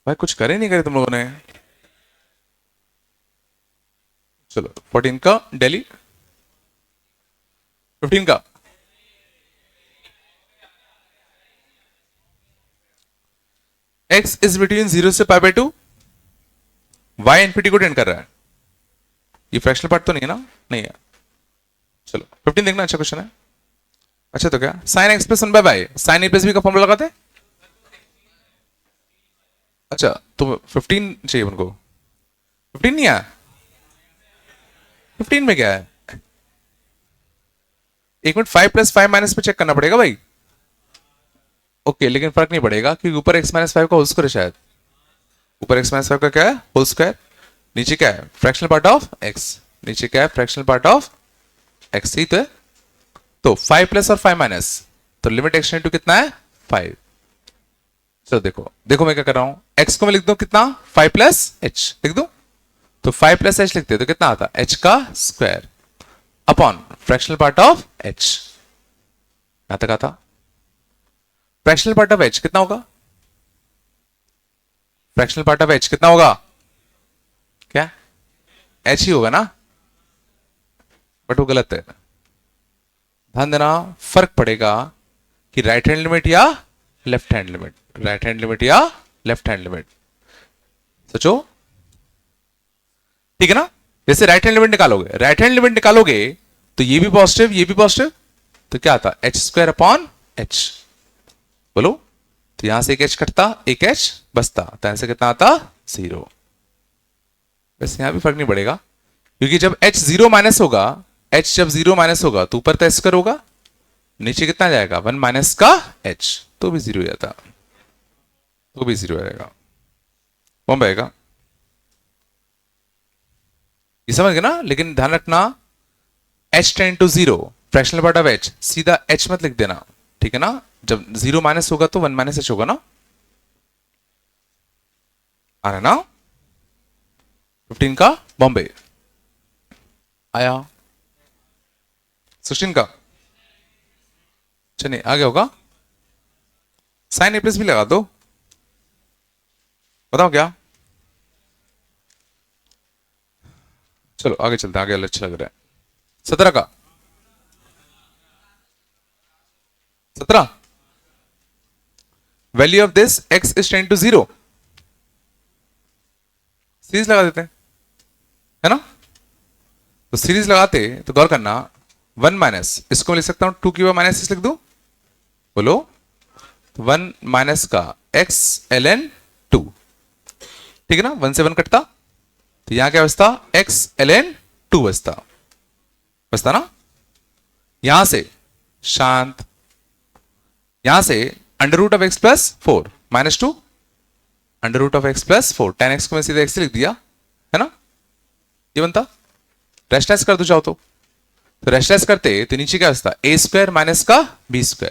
भाई कुछ करे नहीं करे तुम लोगों ने? चलो 14 का दिल्ली, 15 का x इज बिटवीन 0 से π/2, y इन्फिनिटी को टेंड कर रहा है। ये फ्रैक्शनल पार्ट तो नहीं है ना? नहीं है। चलो 15 देखना, अच्छा क्वेश्चन है। अच्छा तो क्या sine X plus 1/y, sine A plus B का फॉर्मूला लगाते हैं। अच्छा तो 15 चाहिए उनको, 15 नहीं है। 15 में क्या है? एक मिनट, 5 + 5 - पे चेक करना पड़ेगा भाई। ओके लेकिन फर्क नहीं पड़ेगा क्योंकि ऊपर x - 5 का होल स्क्वायर है शायद। ऊपर x - 5 का क्या है? Whole square. नीचे क्या है? Fractional part of x। नीचे क्या है? फ्रैक्शनल पार्ट ऑफ x ही तो है। तो 5 प्लस और 5 माइनस, तो लिमिट x टेंड टू कितना है? 5। चलो देखो देखो मैं क्या कर रहा हूं, x को मैं लिख दूं कितना? 5 + h लिख दूं, तो 5 + h लिखते तो कितना आता? h का square upon fractional part of h। यहां तक आता। फ्रैक्शनल पार्ट ऑफ h कितना होगा? फ्रैक्शनल पार्ट ऑफ h कितना होगा? क्या h ही होगा ना? बट वो गलत है। ध्यान देना, फर्क पड़ेगा कि राइट हैंड लिमिट या left hand limit, right hand limit या लेफ्ट हैंड लिमिट। सोचो, ठीक है ना? जैसे राइट हैंड लिमिट निकालोगे, राइट हैंड लिमिट निकालोगे तो ये भी पॉजिटिव ये भी पॉजिटिव, तो क्या आता? h² upon h। बोलो, तो यहां से एक h कटता, एक h बचता, तो ऐसे कितना आता? 0। वैसे यहां भी फर्क नहीं पड़ेगा क्योंकि जब h 0 माइनस होगा, h जब 0 माइनस होगा तो ऊपर तो h² होगा, नीचे कितना जाएगा? 1 माइनस का h, तो भी 0 जाता, तो भी 0 आएगा। कौन आएगा? ये समझ गए ना? लेकिन ध्यान रखना, h tend to 0, fractional part of h, सीधा h मत लिख देना, ठीक है ना? जब 0 माइनस होगा तो 1 माइनस h होगा ना? आ रहा ना? 15 का बॉम्बे आया, 16 का चलिए आ गया होगा। साइन ए प्लस भी लगा दो, बताओ क्या? चलो आगे चलते हैं, आगे अच्छा लग रहा है। 17 का 17, value of this x is tend to 0, series लगा देते हैं, है ना? तो सीरीज लगाते तो गौर करना, 1 माइनस, इसको लिख सकता हूं 2 की पावर -6 लिख दूं, बोलो, 1 माइनस का x ln 2, ठीक है ना? 1 से 1 कटता, तो यहां क्या बचता? x ln 2 बचता ना? यहां से शांत, यहां से under root of x plus 4 -2, under root of x plus 4, tan x को मैं सीधे x लिख दिया, है ना? ये बनता, रेस्टलेस कर दो चाहो तो रेस्टलेस करते तो नीचे क्या बचता? a² माइनस का b²,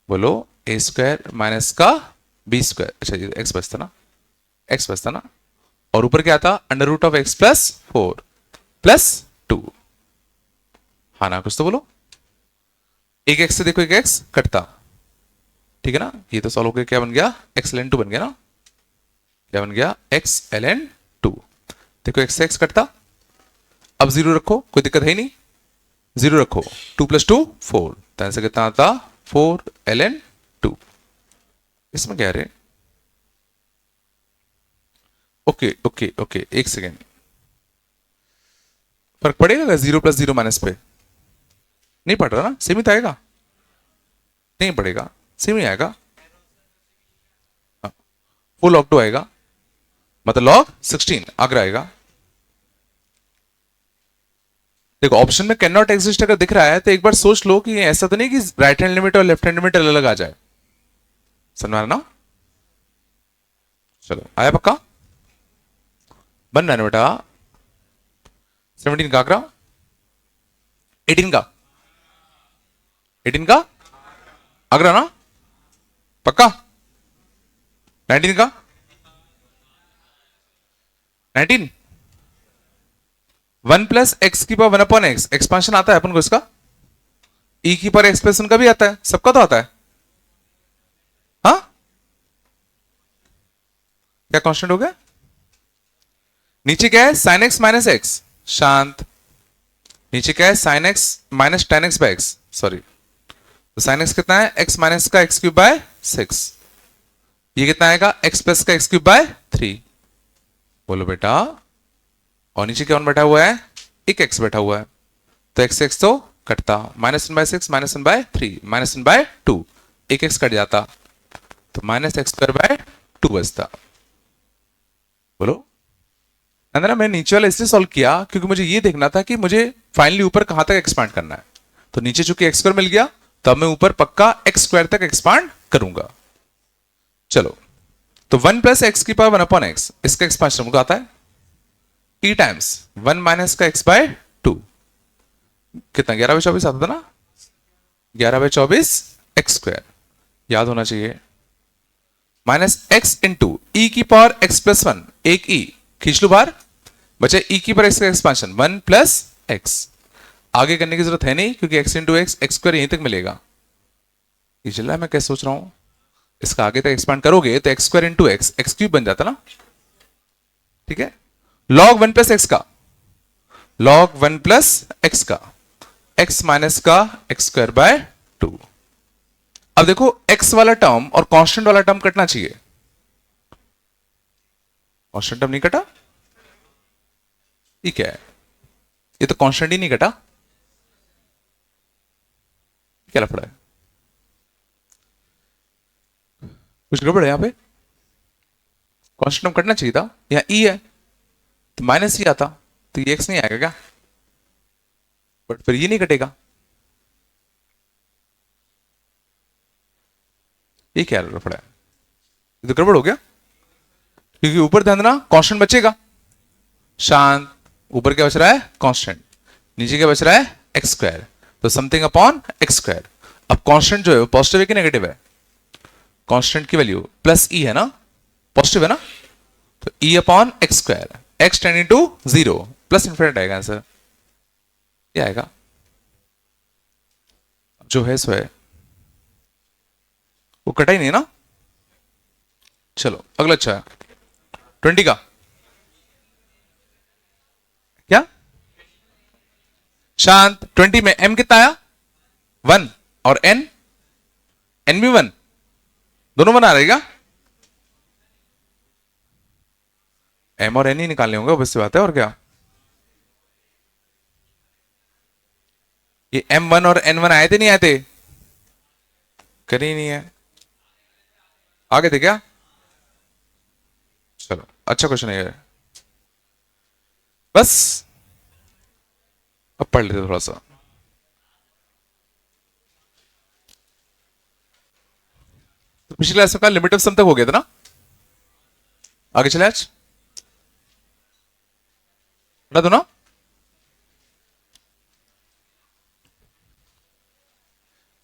बोलो a² माइनस का b², अच्छा ये x बचता ना, x बचता ना, और ऊपर क्या आता? Under root of x plus 4 plus 2, हाँ ना? कुछ तो बोलो। एक x से देखो एक x कटता, ठीक है ना? ये तो सॉल्व होकर क्या बन गया? x ln 2 बन गया ना? क्या बन गया? x ln 2। देखो x से x कटता, अब 0 रखो, कोई दिक्कत है ही नहीं, 0 रखो, 2 + 2 4, तो आंसर कितना आता? 4 ln 2। इसमें क्या है? ओके ओके ओके, एक सेकेंड, फर्क पड़ेगा 0 + 0 माइनस पे? नहीं पड़ रहा ना? सेम ही तो आएगा, नहीं पड़ेगा, सेम ही आएगा, फुल log 2 आएगा, मतलब log 16 आगे आएगा। देखो ऑप्शन में कैन नॉट एग्जिस्ट अगर दिख रहा है तो एक बार सोच लो कि ऐसा तो नहीं कि राइट हैंड लिमिट और लेफ्ट हैंड लिमिट अलग आ जाए, समझ में ना? चलो आया पक्का? बन रहा है बेटा? 17 का आंकड़ा, 18 का, 18 का आंकड़ा ना? पक्का? 19 का, 19, 1 + x की पावर 1/x, एक्सपांशन आता है अपन को इसका, e की पावर एक्सप्रेशन का भी आता है, सबका तो आता है, हाँ? क्या कांस्टेंट हो गया? नीचे क्या है? sin x - x, शांत, नीचे क्या है? sin x - tan x/x, sorry, तो sin x कितना है? x माइनस का x³ / 6, ये कितना आएगा x प्लस का एक्स क्यूब बाय 3। बोलो बेटा, और नीचे क्या बैठा हुआ है, एक x बैठा हुआ है, तो x x तो कटता, -1/6 -1/3 -1/2, एक x कट जाता, तो -x² बाय 2 बचता। बोलो अंदर मैंने नीचे वाला इसलिए सॉल्व किया क्योंकि मुझे ये देखना था कि मुझे फाइनली ऊपर कहां तक एक्सपांड करना है। तो नीचे चूंकि x² मिल गया, तो अब मैं ऊपर पक्का x² तक एक्सपांड करूंगा। चलो, तो 1 प्लस एक्स की पावर 1/x, इसका एक्सपांशन मुझे आता है e टाइम्स 1 माइनस का x बाय 2, कितना 11/24 आता था ना, 11/24 x², याद होना चाहिए, माइनस x इंटू ई की पावर x प्लस 1, एक e खींच लो बाहर, बचा e की पावर x का एक्सपांशन 1 प्लस x। आगे करने की जरूरत है नहीं क्योंकि x इंटू एक्स x² यहीं तक मिलेगा। ये चल रहा है मैं क्या सोच रहा हूं, इसका आगे तक एक्सपांड करोगे तो x² इंटू एक्स x³ बन जाता ना, ठीक है। log 1 प्लस एक्स का, log 1 प्लस एक्स का x माइनस का x² बाय 2। अब देखो x वाला टर्म और कांस्टेंट वाला टर्म कटना चाहिए, कांस्टेंट टर्म नहीं कटा, ये क्या है, ये तो कांस्टेंट ही नहीं कटा, क्या लफड़ा है, कुछ गड़बड़ है यहां पे, कांस्टेंट टर्म कटना चाहिए था, यहां e है तो माइनस ही आता, तो ये x नहीं आएगा क्या, बट फिर ये नहीं कटेगा, ये क्या लफड़ा है, ये तो गड़बड़ हो गया, क्योंकि ऊपर ध्यान देना कांस्टेंट बचेगा, शांत, ऊपर क्या बच रहा है कांस्टेंट, नीचे क्या बच रहा है x², तो समथिंग अपॉन x²। अब कांस्टेंट जो है वो पॉजिटिव है कि नेगेटिव है, कांस्टेंट की वैल्यू प्लस e है ना, पॉजिटिव है ना, तो e upon x², x tending to 0, plus infinite आएगा आंसर, ये आएगा, जो है सो है, वो कटा ही नहीं ना। चलो अगला, अच्छा 20 का क्या, शांत, 20 में m कितना आया 1 और n भी 1, दोनों 1 आ रहेगा, m और n ही निकालने होंगे, बस बात है, और क्या, ये m1 और n1 आए थे नहीं आए थे, कहीं नहीं है, आगे थे क्या, चलो अच्छा क्वेश्चन है ये, बस अब पढ़ लेते थोड़ा सा। तो पिछले क्लास में लिमिट ऑफ सम तक हो गया था ना, आगे चले आज पढ़ा दो ना,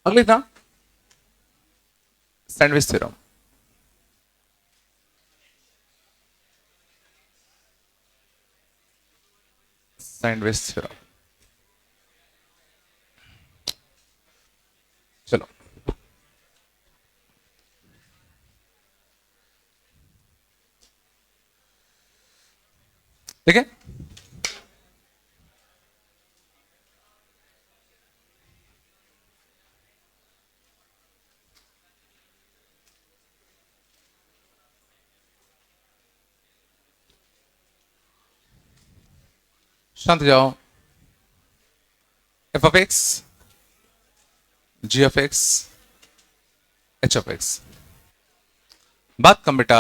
अगले था सैंडविच थ्योरम, सैंडविच थ्योरम, चलो ठीक है, शांत जाओ, f of x, g of x, h of x, बात कम बेटा,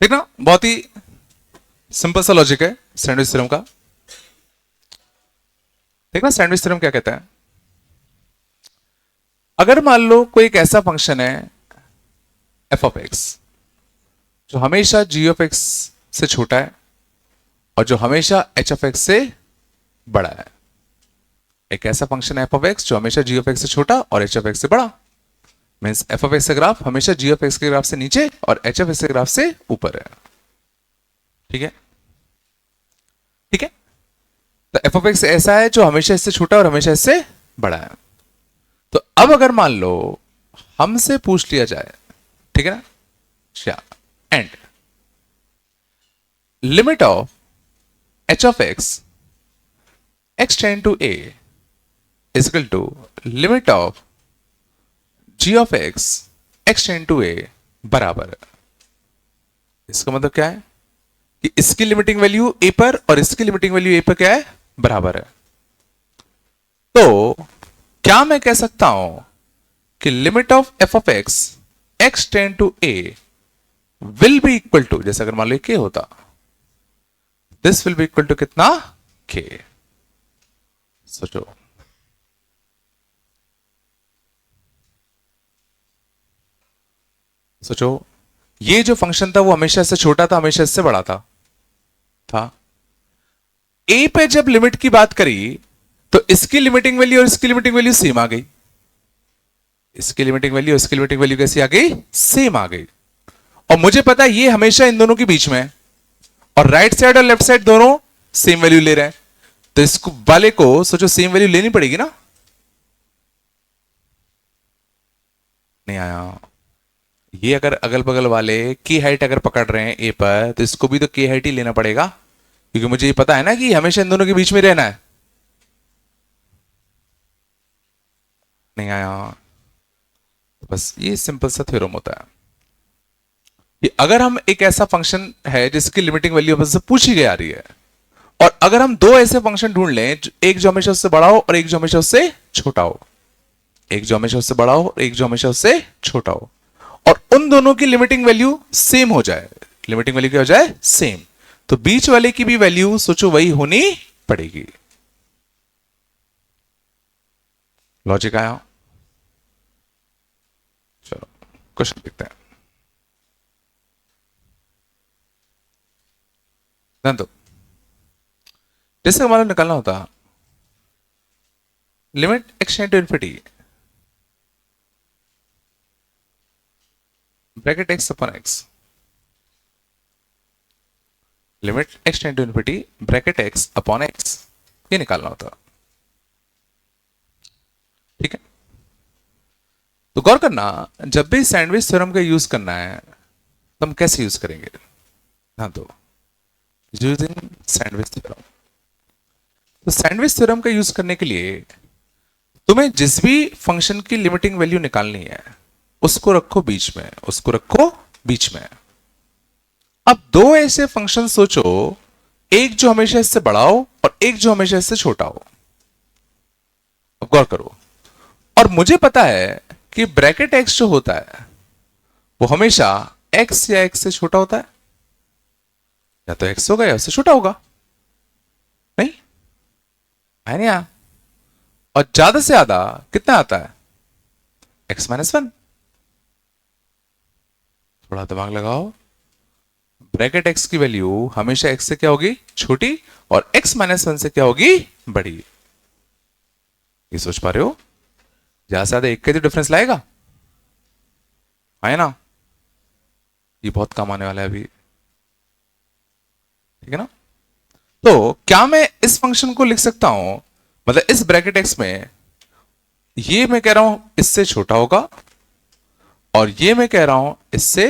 ठीक ना, बहुत ही सिंपल सा लॉजिक है सैंडविच थ्योरम का। देखना सैंडविच थ्योरम क्या कहता है, अगर मान लो कोई एक ऐसा फंक्शन है एफ ऑफ एक्स जो हमेशा जी ऑफ एक्स से छोटा है और जो हमेशा एच ऑफ एक्स से बड़ा है, एक ऐसा फंक्शन है एफ ऑफ एक्स जो हमेशा जी ऑफ एक्स से छोटा और एच ऑफ एक्स से बड़ा, मींस एफ ऑफ एक्स का ग्राफ हमेशा जी ऑफ एक्स के ग्राफ से नीचे और एच ऑफ एक्स के ग्राफ से ऊपर है, ठीक है, ठीक है, तो एफ ऑफ एक्स ऐसा है जो हमेशा इससे छोटा और हमेशा इससे बड़ा है। तो अब अगर मान लो हमसे पूछ लिया जाए, ठीक है ना, क्या and limit of H of x tend to A is equal to limit of G of x tend to A बराबर है। इसका मतलब क्या है कि इसकी लिमिटिंग वैल्यू ए पर और इसकी लिमिटिंग वैल्यू ए पर क्या है, बराबर है। तो क्या मैं कह सकता हूं कि limit of f of x tend to a will be equal to, जैसे अगर मान लो के होता, this will be equal to कितना, के। सोचो, सोचो ये जो फंक्शन था वो हमेशा इससे छोटा था, हमेशा इससे बड़ा था। ए पे जब लिमिट की बात करी तो इसकी लिमिटिंग वैल्यू और इसकी लिमिटिंग वैल्यू सेम आ गई। इसकी लिमिटिंग वैल्यू इसकी लिमिटिंग वैल्यू कैसी आ गई, सेम आ गई। और मुझे पता है ये हमेशा इन दोनों के बीच में है, और राइट साइड और लेफ्ट साइड दोनों सेम वैल्यू ले रहे हैं, तो इसको वाले को सोचो सेम वैल्यू लेनी पड़ेगी ना। नहीं आया। ये अगर अगल बगल वाले की हाइट अगर पकड़ रहे हैं ए पर, तो इसको भी तो की हाइट ही लेना पड़ेगा, क्योंकि मुझे ये पता है ना कि हमेशा इन दोनों के बीच में रहना है। नहीं आया। बस ये सिंपल सा थ्योरम होता है कि अगर हम एक ऐसा फंक्शन है जिसकी लिमिटिंग वैल्यू हमसे पूछी गई आ रही है, और अगर हम दो ऐसे फंक्शन ढूंढ लें, एक जो हमेशा उससे बड़ा हो और एक जो हमेशा उससे छोटा हो, एक जो हमेशा उससे बड़ा हो और एक जो हमेशा उससे छोटा हो, और उन दोनों की लिमिटिंग वैल्यू सेम हो जाए, लिमिटिंग वैल्यू क्या हो जाए, सेम, तो बीच वाले की भी वैल्यू सोचो वही होनी पड़ेगी। लॉजिक आया? चलो क्वेश्चन देखते हैं। ध्यान दो, जैसे हमारा निकालना होता limit x tend to infinity bracket x upon x, limit x tend to infinity bracket x upon x, ये निकालना होता। ठीक है, तो गौर करना, जब भी सैंडविच थ्योरम का यूज करना है तो हम कैसे यूज करेंगे। हाँ, तो यूजिंग सैंडविच थ्योरम। तो सैंडविच थ्योरम का यूज करने के लिए तुम्हें जिस भी फंक्शन की लिमिटिंग वैल्यू निकालनी है उसको रखो बीच में, उसको रखो बीच में। अब दो ऐसे फंक्शन सोचो, एक जो हमेशा इससे बड़ा हो और एक जो हमेशा इससे छोटा हो। अब गौर करो, और मुझे पता है कि ब्रैकेट एक्स जो होता है वो हमेशा एक्स या एक्स से छोटा होता है, या तो एक्स होगा या उससे छोटा होगा। नहीं है नहीं? और ज्यादा से ज्यादा कितना आता है, एक्स माइनस वन। थोड़ा दिमाग लगाओ, ब्रैकेट एक्स की वैल्यू हमेशा एक्स से क्या होगी, छोटी, और एक्स माइनस वन से क्या होगी, बड़ी। ये सोच पा रहे हो? ज्यादा से ज्यादा एक का जो डिफरेंस लाएगा, है ना? ये बहुत काम आने वाला है अभी। ठीक है ना? तो क्या मैं इस फंक्शन को लिख सकता हूं, मतलब इस ब्रैकेट एक्स में ये मैं कह रहा हूं इससे छोटा होगा, और ये मैं कह रहा हूं इससे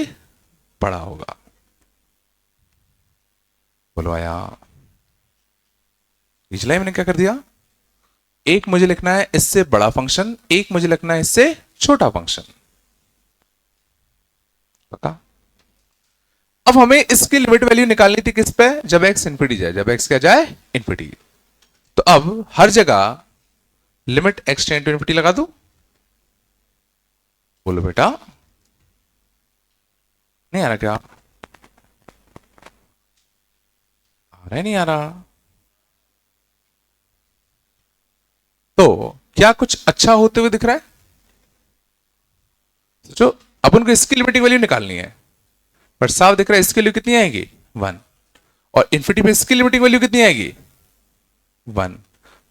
बड़ा होगा। बोलो आया? पिछला मैंने क्या कर दिया, एक मुझे लिखना है इससे बड़ा फंक्शन, एक मुझे लिखना है इससे छोटा फंक्शन। पक्का? अब हमें इसकी लिमिट वैल्यू निकालनी थी किस पे, जब एक्स इन्फिनिटी जाए, जब एक्स क्या जाए, इन्फिनिटी। तो अब हर जगह limit x tend to infinity लगा दू। बोलो बेटा, नहीं आ रहा क्या? आ रहा है, नहीं आ रहा? तो क्या कुछ अच्छा होते हुए दिख रहा है? सोचो, अब उनको इसकी लिमिटिंग वैल्यू निकालनी है, पर साफ दिख रहा है इसकी वैल्यू कितनी आएगी, वन, और इन्फिनिटी पे इसकी लिमिटिंग वैल्यू कितनी आएगी, वन।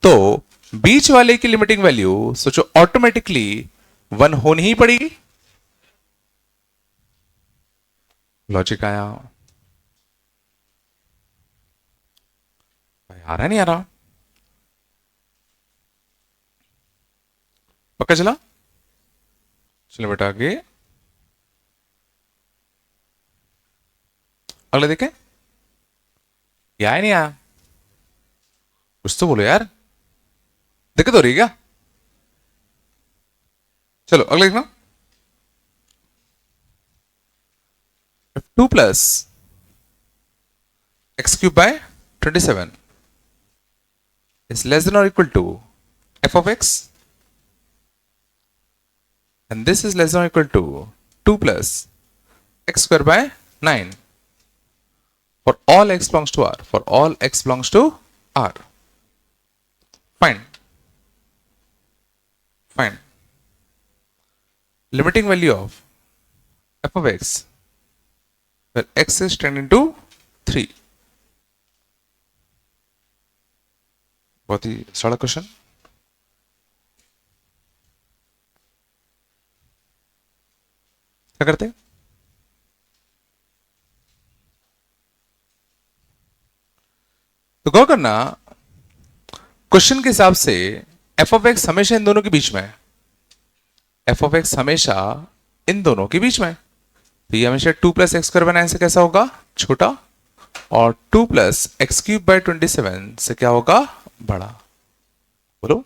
तो बीच वाले की लिमिटिंग वैल्यू सोचो ऑटोमेटिकली वन होनी ही पड़ेगी। लॉजिक आया? आ रहा नहीं आ रहा? पक्का चला? चलो बेटा आगे अगला देखें। या नहीं आया? कुछ तो बोलो यार, दिक्कत हो रही है क्या? चलो अगला देखना, 2 plus x cube by 27 is less than or equal to f of x, and this is less than or equal to 2 plus x square by 9 for all x belongs to r, for all x belongs to r. Fine. Fine. Limiting value of f of x where x is tending to 3. बहुत ही सड़ा question. क्या करते, तो गौर करना question के हिसाब से F of x हमेशा इन दोनों के बीच में है, एफ ऑफ एक्स हमेशा इन दोनों के बीच में है, तो ये हमेशा 2 प्लस एक्स स्क्वायर बाय 9 से कैसा होगा, छोटा, और 2 प्लस एक्स क्यूब बाय 27 से क्या होगा, बड़ा। बोलो,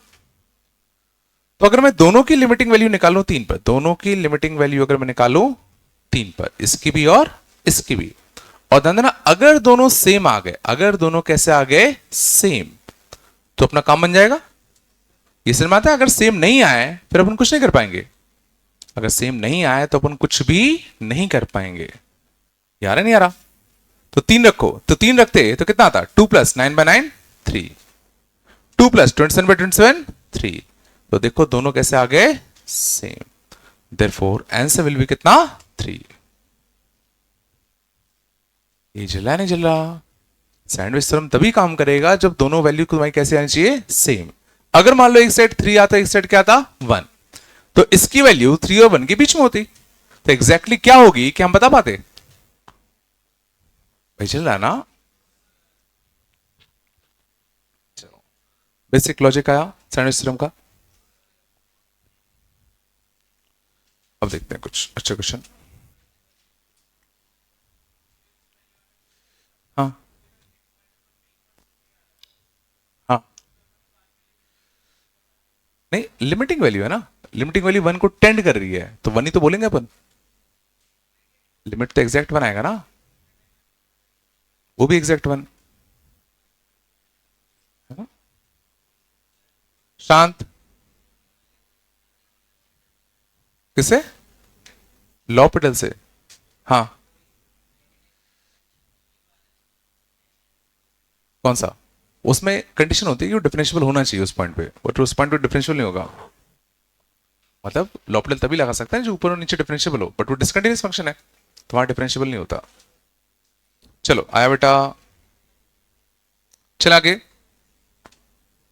तो अगर मैं दोनों की लिमिटिंग वैल्यू निकालूं 3 पर, दोनों की लिमिटिंग वैल्यू अगर मैं निकालूं 3 पर, इसकी भी और इसकी भी, और ध्यान देना अगर दोनों सेम आ गए, अगर दोनों कैसे आ गए, सेम, तो अपना काम बन जाएगा। ये समझ में आता है, अगर सेम नहीं आए फिर अपन कुछ नहीं कर पाएंगे, अगर सेम नहीं आए तो अपन कुछ भी नहीं कर पाएंगे। यार है नहीं आ रहा, तो 3 रखो, तो 3 रखते तो कितना आता, 2 प्लस 9 बाय 9 3, 2 प्लस 27 बाय 27 3, तो देखो दोनों कैसे आ गए, same, therefore answer will be कितना, 3। ये जल रहा नहीं जल रहा, सैंडविच थ्योरम तभी काम करेगा जब दोनों वैल्यू तुम्हारी कैसे आनी चाहिए, सेम। अगर मान लो एक साइड 3 आता, एक साइड क्या आता, 1, तो इसकी वैल्यू 3 और 1 के बीच में होती, तो एग्जैक्टली क्या होगी, क्या हम बता पाते, भाई चल रहा ना। चलो बेसिक लॉजिक आया सैंडविच थ्योरम का। अब देखते हैं कुछ अच्छे क्वेश्चन। हाँ हाँ, नहीं लिमिटिंग वैल्यू है ना, लिमिटिंग वैल्यू 1 को टेंड कर रही है, तो 1 ही तो बोलेंगे अपन, लिमिट तो एग्जैक्ट 1 आएगा ना, वो भी एग्जैक्ट 1 है ना। शांत, किसे, लॉपिटल से, हाँ कौन सा, उसमें कंडीशन होती है कि वो डिफरेंशिएबल होना चाहिए उस पॉइंट पे, बट उस पॉइंट पे डिफरेंशिएबल नहीं होगा, मतलब लॉपिटल तभी लगा सकता है जो ऊपर और नीचे डिफरेंशिएबल हो, बट वो डिसकंटिन्यूअस फंक्शन है तो वहां डिफरेंशिएबल नहीं होता। चलो आया बेटा, चला आगे,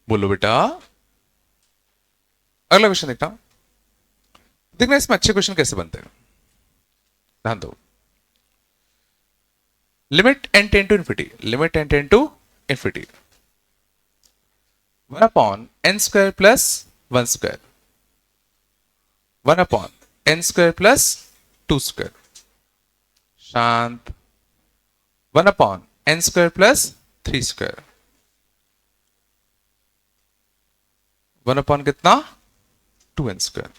बोलो बेटा, अगला क्वेश्चन देखना, देखना इसमें अच्छे क्वेश्चन कैसे बनते हैं, ध्यान दो। Limit n tend to infinity, limit n tend to infinity, 1 upon n square plus 1 square, 1 upon n square plus 2 square, शांत, 1 upon n square plus 3 square, 1 upon कितना, 2n स्क्वायर।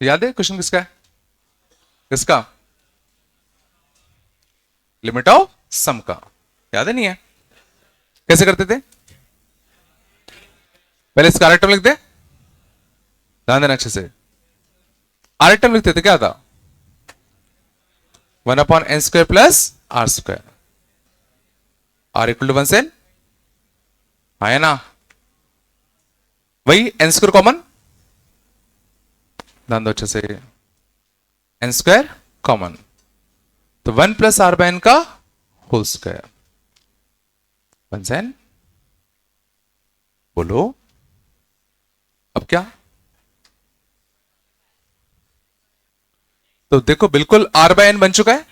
याद है क्वेश्चन किसका है, किसका, लिमिट ऑफ सम का, याद है नहीं है, कैसे करते थे, पहले इसका आर टर्म लिख दे, ध्यान देना अच्छे से, आर टर्म लिखते थे क्या था, 1 upon n square plus r square, r equal to 1 से n आया ना, वही n स्क्वायर कॉमन, ध्यान दो अच्छे से, n स्क्वायर कॉमन, तो 1 प्लस आर बाय n का होल स्क्वायर, 1 से n, बोलो अब क्या, तो देखो बिल्कुल r बाय n बन चुका है,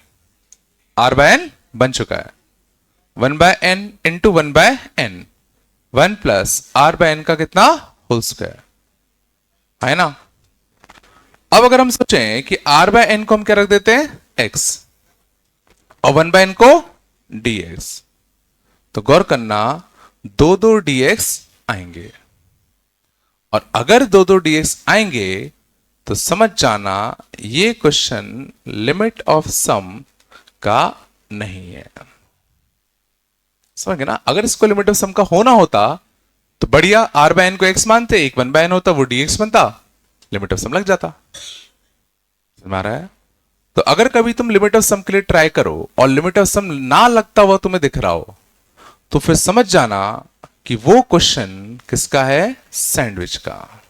r बाय n बन चुका है, 1 by n into 1 by n, 1 plus r by n का कितना, होल स्क्वायर, है ना। अब अगर हम सोचें कि r बाय n को हम क्या रख देते हैं, x, और 1 बाय n को dx, तो गौर करना 2 2 dx आएंगे, और अगर दो दो dx आएंगे तो समझ जाना ये क्वेश्चन लिमिट ऑफ सम का नहीं है। समझ गए ना? अगर इसको लिमिट ऑफ सम का होना होता तो बढ़िया, r बाय n को x मानते, एक 1 बाय n होता, वो dx बनता, लिमिट ऑफ सम लग जाता। समझ में आ रहा है? तो अगर कभी तुम लिमिट ऑफ सम के लिए ट्राई करो और लिमिट ऑफ सम ना लगता हुआ तुम्हें दिख रहा हो, तो फिर समझ जाना कि वो क्वेश्चन किसका है? सैंडविच का।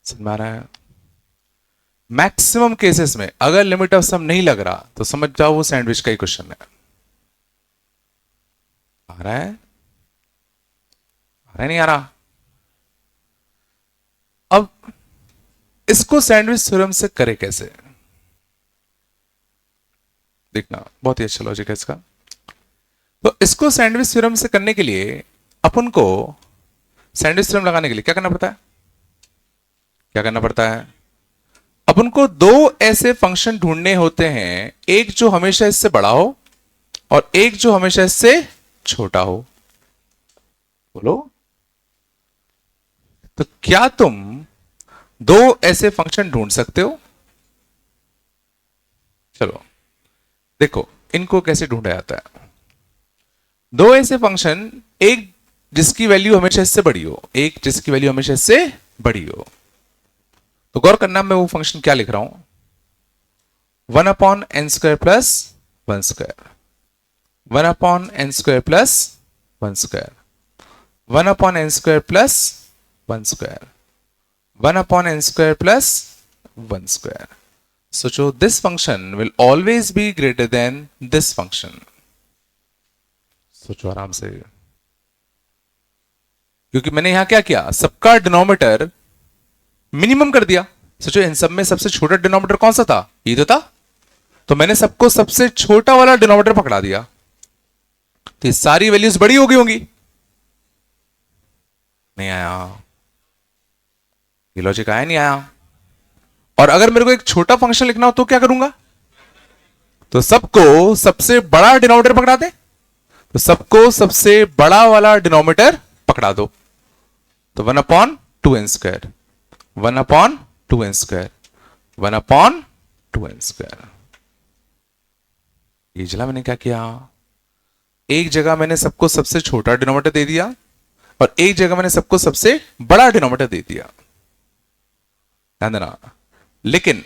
समझ में आ रहा है? मैक्सिमम केसेस में अगर लिमिट ऑफ सम नहीं लग रहा तो समझ जाओ वो सैंडविच का ही क्वेश्चन है। आ रहा है? आ रहा है नहीं आ रहा? अब इसको सैंडविच थ्योरम से करे कैसे? देखना, बहुत ही अच्छा लॉजिक है इसका। तो इसको सैंडविच थ्योरम से करने के लिए अपन को सैंडविच थ्योरम लगाने के लिए क्या करना पड़ता है? क्या करना पड़ता है? अपन को दो ऐसे फंक्शन ढूंढने होते हैं, एक जो हमेशा इससे बड़ा हो और एक जो हमेशा इससे छोटा हो। बोलो, तो क्या तुम दो ऐसे फंक्शन ढूंढ सकते हो? चलो देखो इनको कैसे ढूंढा जाता है। दो ऐसे फंक्शन, एक जिसकी वैल्यू हमेशा इससे बड़ी हो, एक जिसकी वैल्यू हमेशा इससे बड़ी हो। तो गौर करना, मैं वो फंक्शन क्या लिख रहा हूं? 1/n² plus 1², 1/n² plus 1², 1/n² plus 1², 1/n² plus 1²। सोचो, this function will always be greater than this function. सोचो आराम से, क्योंकि मैंने यहां क्या किया? सबका डिनोमिनेटर मिनिमम कर दिया। सोचो इन सब में सबसे छोटा डिनोमिनेटर कौन सा था? ये तो था। तो मैंने सबको सबसे छोटा वाला डिनोमिनेटर पकड़ा दिया, तो ये सारी वैल्यूज बड़ी हो गई होंगी। नहीं आया? ये लॉजिक आया नहीं आया? और अगर मेरे को एक छोटा फंक्शन लिखना हो तो क्या करूंगा? तो सबको सबसे बड़ा डिनोमिनेटर पकड़ा दे, तो सबको सबसे बड़ा वाला डिनोमिनेटर पकड़ा दो। तो 1/2n², 1/2n², 1/2n²। ये चला, मैंने क्या किया? एक जगह मैंने सबको सबसे छोटा डिनोमिनेटर दे दिया और एक जगह मैंने सबको सबसे बड़ा डिनोमिनेटर दे दिया। ध्यान देना, लेकिन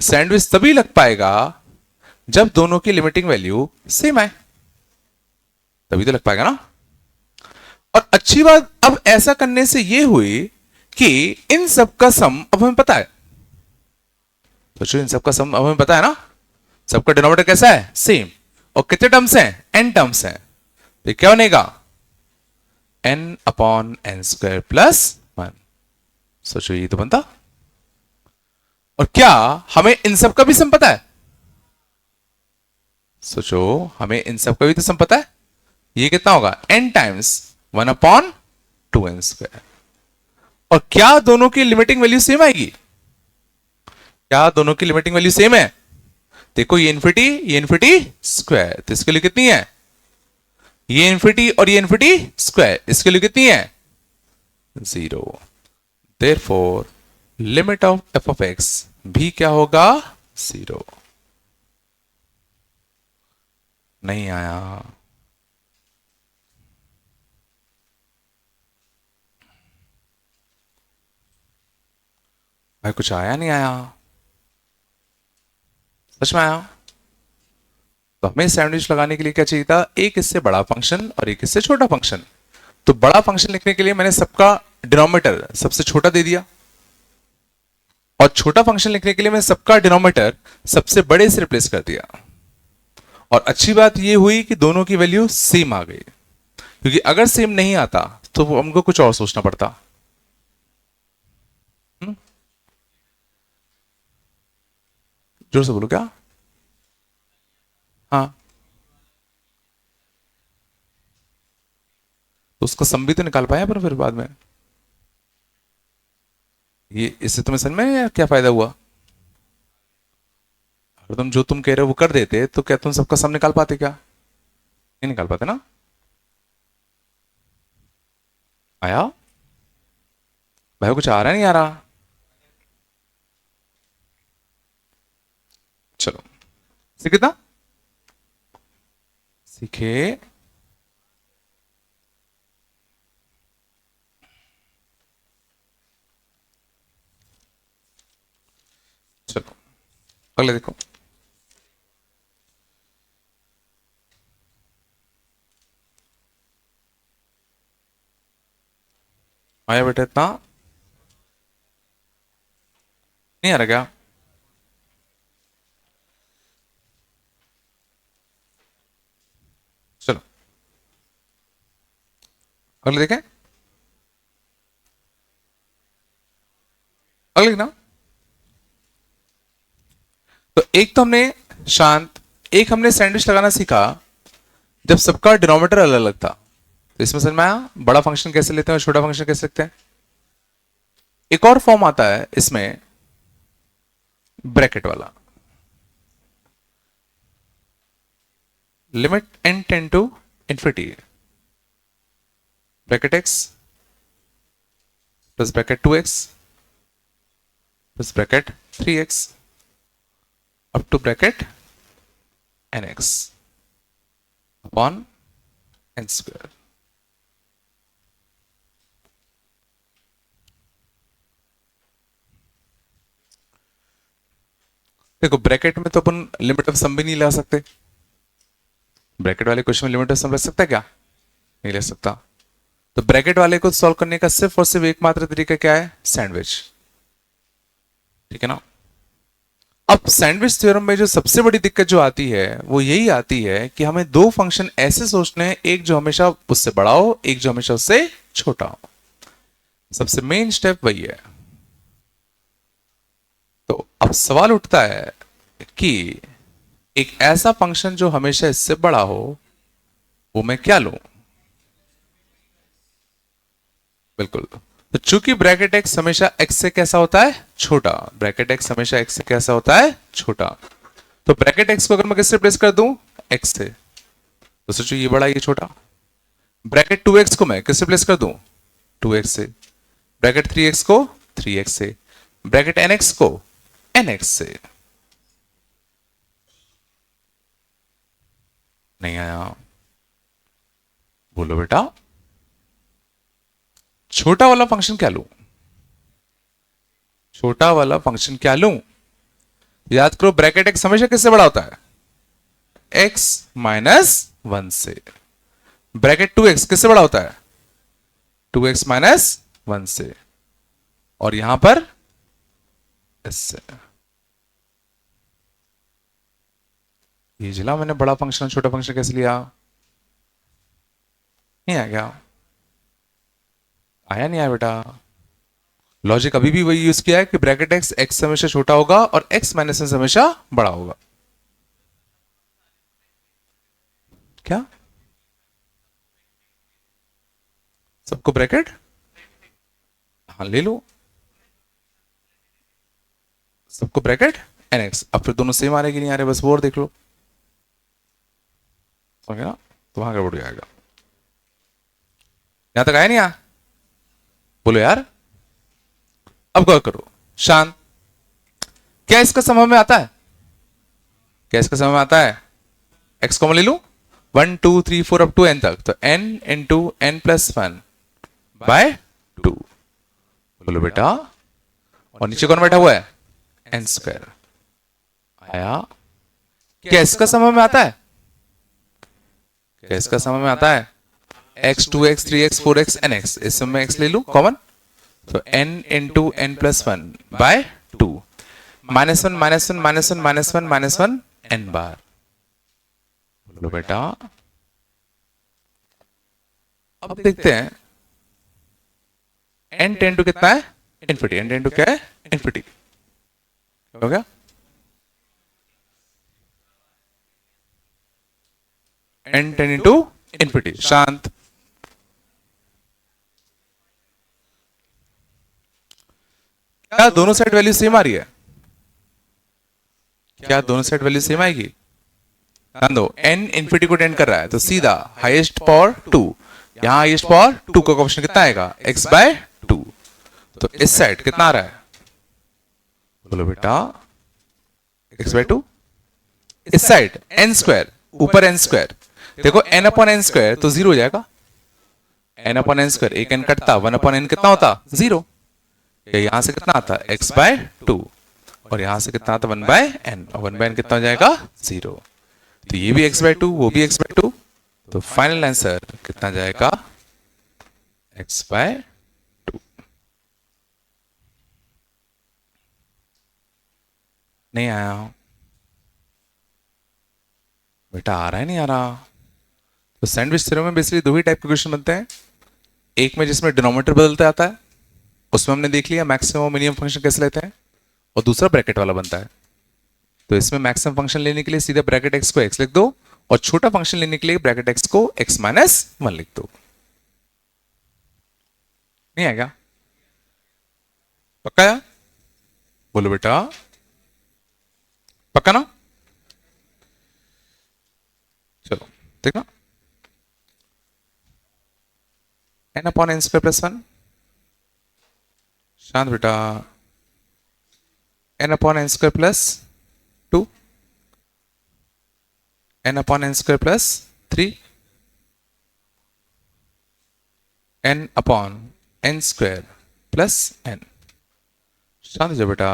सैंडविच तभी लग पाएगा जब दोनों की लिमिटिंग वैल्यू सेम आए, तभी तो लग पाएगा ना। और अच्छी बात अब ऐसा करने से यह हुई कि इन सब का सम अब हमें पता है। सोचो, इन सब का सम अब हमें पता है ना, सबका डिनोमिनेटर कैसा है? सेम। और कितने टर्म्स हैं? n टर्म्स हैं। तो क्या बनेगा? n/n² plus 1। सोचो, ये तो बनता। और क्या हमें इन सब का भी सम पता है? सोचो, हमें इन सब का भी तो सम पता है। ये कितना होगा? n times 1/2n²। और क्या दोनों की लिमिटिंग वैल्यू सेम आएगी? क्या दोनों की लिमिटिंग वैल्यू सेम है? देखो, ये इन्फिनिटी स्क्वायर, तो इसके लिए कितनी है? ये इन्फिनिटी और ये इन्फिनिटी स्क्वायर, इसके लिए कितनी है? 0। Therefore limit of f of x भी क्या होगा? 0। नहीं आया? भाई कुछ आया नहीं आया? सच में आया? तो हमें सैंडविच लगाने के लिए क्या चाहिए था? एक इससे बड़ा फंक्शन और एक इससे छोटा फंक्शन। तो बड़ा फंक्शन लिखने के लिए मैंने सबका डिनोमिनेटर सबसे छोटा दे दिया, और छोटा फंक्शन लिखने के लिए मैं सबका डिनोमिनेटर सबसे बड़े से रिप्लेस कर दिया। और अच्छी बात यह हुई कि दोनों की वैल्यू सेम आ गई, क्योंकि अगर सेम नहीं आता तो हमको कुछ और सोचना पड़ता। जोर से बोलो, क्या? हाँ, तो उसका सम भी तो निकाल पाया पर फिर बाद में। ये इससे तुम्हें समझ में आया क्या फायदा हुआ? अगर तुम जो तुम कह रहे हो वो कर देते तो क्या तुम सबका सम निकाल पाते? क्या नहीं निकाल पाते ना? आया भाई, कुछ आ रहा नहीं आ रहा? चलो सीखे था, सीखे। चलो अगले देखो। आया बेटा इतना नहीं आ रहा क्या? चलो अगले देखें, अगले ना। तो एक तो हमने शांत, एक हमने सैंडविच लगाना सीखा जब सबका डिनोमिनेटर अलग अलग था। तो इसमें समझ में आया बड़ा फंक्शन कैसे लेते हैं और छोटा फंक्शन कैसे लिखते हैं। एक और फॉर्म आता है इसमें, ब्रैकेट वाला। Limit n tend to infinity, bracket x plus bracket 2x plus bracket 3x up to bracket nx upon n square. देखो ब्रैकेट में तो अपन लिमिट ऑफ सम भी नहीं ला सकते। ब्रैकेट वाले क्वेश्चन में लिमिट ऑफ सम रख सकता है क्या? नहीं ले सकता। तो ब्रैकेट वाले को सॉल्व करने का सिर्फ और सिर्फ एकमात्र तरीका क्या है? सैंडविच। ठीक है ना। अब सैंडविच थ्योरम में जो सबसे बड़ी दिक्कत जो आती है वो यही आती है कि हमें दो फंक्शन ऐसे सोचने हैं, एक जो हमेशा उससे बड़ा हो, एक जो हमेशा उससे छोटा हो। सबसे मेन स्टेप वही है। तो अब सवाल उठता है कि एक ऐसा फंक्शन जो हमेशा इससे बड़ा हो, वो मैं क्या लूं? बिल्कुल। तो चूंकि ब्रैकेट एक्स हमेशा एक्स से कैसा होता है? छोटा। ब्रैकेट एक्स हमेशा एक्स से कैसा होता है? छोटा। तो ब्रैकेट एक्स को अगर मैं किससे रिप्लेस कर दूं? एक्स से। तो सोचो ये बड़ा ये छोटा। ब्रैकेट 2x को मैं किससे रिप्लेस कर दूं? 2x से। ब्रैकेट 3x को 3x से। ब्रैकेट nx को nx से। नहीं आया? बोलो बेटा, छोटा वाला फंक्शन क्या लूं? छोटा वाला फंक्शन क्या लूं? याद करो ब्रैकेट एक्स हमेशा किससे बड़ा होता है? x माइनस 1 से। ब्रैकेट 2x किससे बड़ा होता है? 2x माइनस 1 से। और यहां पर इससे। ये जिला मैंने बड़ा फंक्शन छोटा फंक्शन कैसे लिया? नहीं आ गया? आया नहीं आया बेटा? लॉजिक अभी भी वही यूज किया है कि ब्रैकेट एक्स एक्स से हमेशा छोटा होगा और एक्स माइनस से हमेशा बड़ा होगा। क्या सबको ब्रैकेट? हाँ ले लो सबको ब्रैकेट एन एक्स। अब फिर दोनों सेम आ रहे कि नहीं आ रहे, बस वो और देख लो। समझ गया ना? तो वहां गड़बड़ जाएगा। यहां तक आया नहीं? आ बोलो यार। अब गौर करो शांत, क्या इसका समझ में आता है? क्या इसका समझ में आता है? एक्स कॉमन ले लू, 1 2 3 4 अप टू एन तक, तो n into n plus 1 by 2। बोलो बेटा। और नीचे कौन बैठा हुआ है? N square. आया? क्या इसका समझ में आता है? क्या इसका समझ में आता है? X 2x 3x 4x nx, इस समय x ले लू कॉमन, तो n into n plus 1 by 2 minus 1 minus 1 minus 1 minus 1 minus 1 n बार। बोलो बेटा। अब देखते हैं n टेन टू कितना है? इन्फिनिटी। n टेन टू क्या है? इन्फिनिटी। हो गया? n ten into infinity. शांत। क्या दोनों साइड वैल्यू सेम आ रही है? क्या दोनों साइड वैल्यू सेम आएगी? ध्यान दो, n इन्फिनिटी को टेंड कर रहा है तो सीधा हाईएस्ट पावर 2, यहां हाईएस्ट पावर 2 का कोएफिशिएंट कितना आएगा x/2। तो इस साइड कितना आ रहा है, बोलो बेटा x/2। इस साइड n², ऊपर n², देखो n/n² तो 0 हो जाएगा। n/n², एक n कटता, 1/n कितना होता 0। यहां से कितना आता x/2 और यहां से कितना आता 1/n, और 1/n कितना हो जाएगा 0। तो ये भी x/2, वो भी x/2, तो फाइनल आंसर कितना जाएगा x/2। नहीं आया बेटा, आ रहा है नहीं आ रहा। तो सैंडविच थ्योरम में बेसिकली दो ही टाइप के क्वेश्चन बनते हैं, एक में जिसमें डिनोमिनेटर बदलते आता है, उसमें हमने देख लिया मैक्सिमम और मिनिमम फंक्शन कैसे लेते हैं, और दूसरा ब्रैकेट वाला बनता है। तो इसमें मैक्सिमम फंक्शन लेने के लिए सीधा ब्रैकेट x को x लिख दो, और छोटा फंक्शन लेने के लिए ब्रैकेट x को x-1 लिख दो। नहीं आएगा, पक्का है? बोलो बेटा, पक्का ना? चलो देखना, n/n² + 1, शांत बेटा, n/n² + 2, n/n² + 3, n/n² + n। शांत हो जाओ बेटा।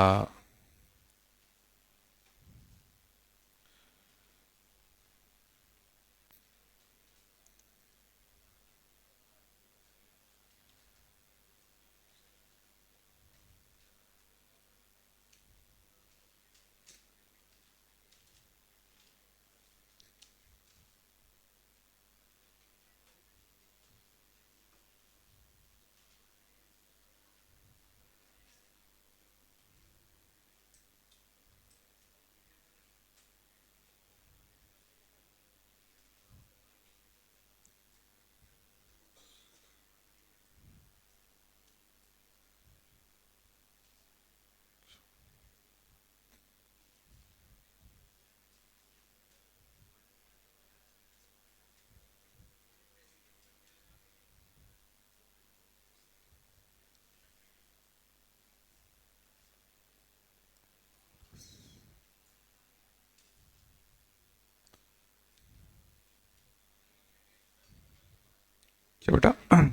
क्या बेटा,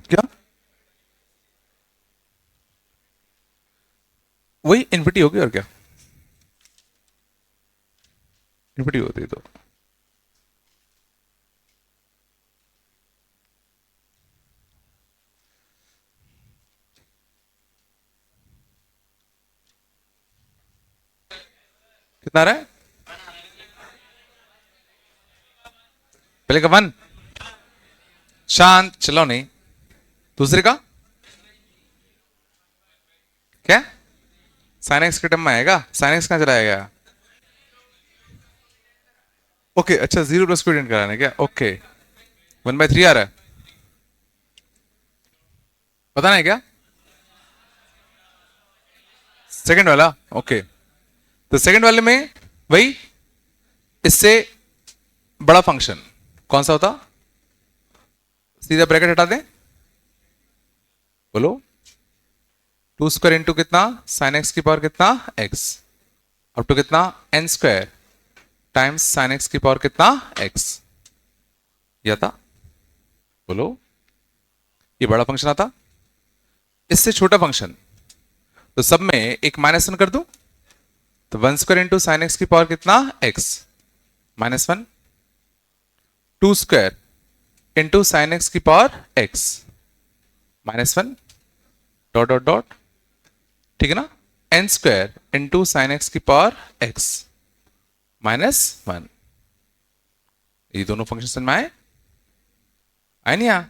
क्या वही इन्फिनिटी होगी और क्या, इन्फिनिटी होती तो कितना आ रहा है, पहले का 1, शांत, चलो नहीं, दूसरे का क्या, sin x के टर्म में आएगा, sin x कहां चला आएगा, ओके अच्छा 0 + को कराना है क्या, ओके 1/3 आ रहा है, बताना है क्या, सेकंड वाला, ओके। तो सेकंड वाले में वही, इससे बड़ा फंक्शन कौन सा होता, सीधा ब्रैकेट हटा दें, बोलो 2² इंटू कितना sin x की पावर कितना x, अप टू कितना n² टाइम्स sin x की पावर कितना x, यह था, बोलो ये बड़ा फंक्शन आता, इससे छोटा फंक्शन, तो सब में एक -1 कर दूं, तो 1² इंटू sin x की पावर कितना x -1, 2² इंटू sin x की power x -1 dot dot dot, ठीक है ना, n² इंटू sin x की पावर x -1। ये दोनों फंक्शन समझ में आए नहीं आ?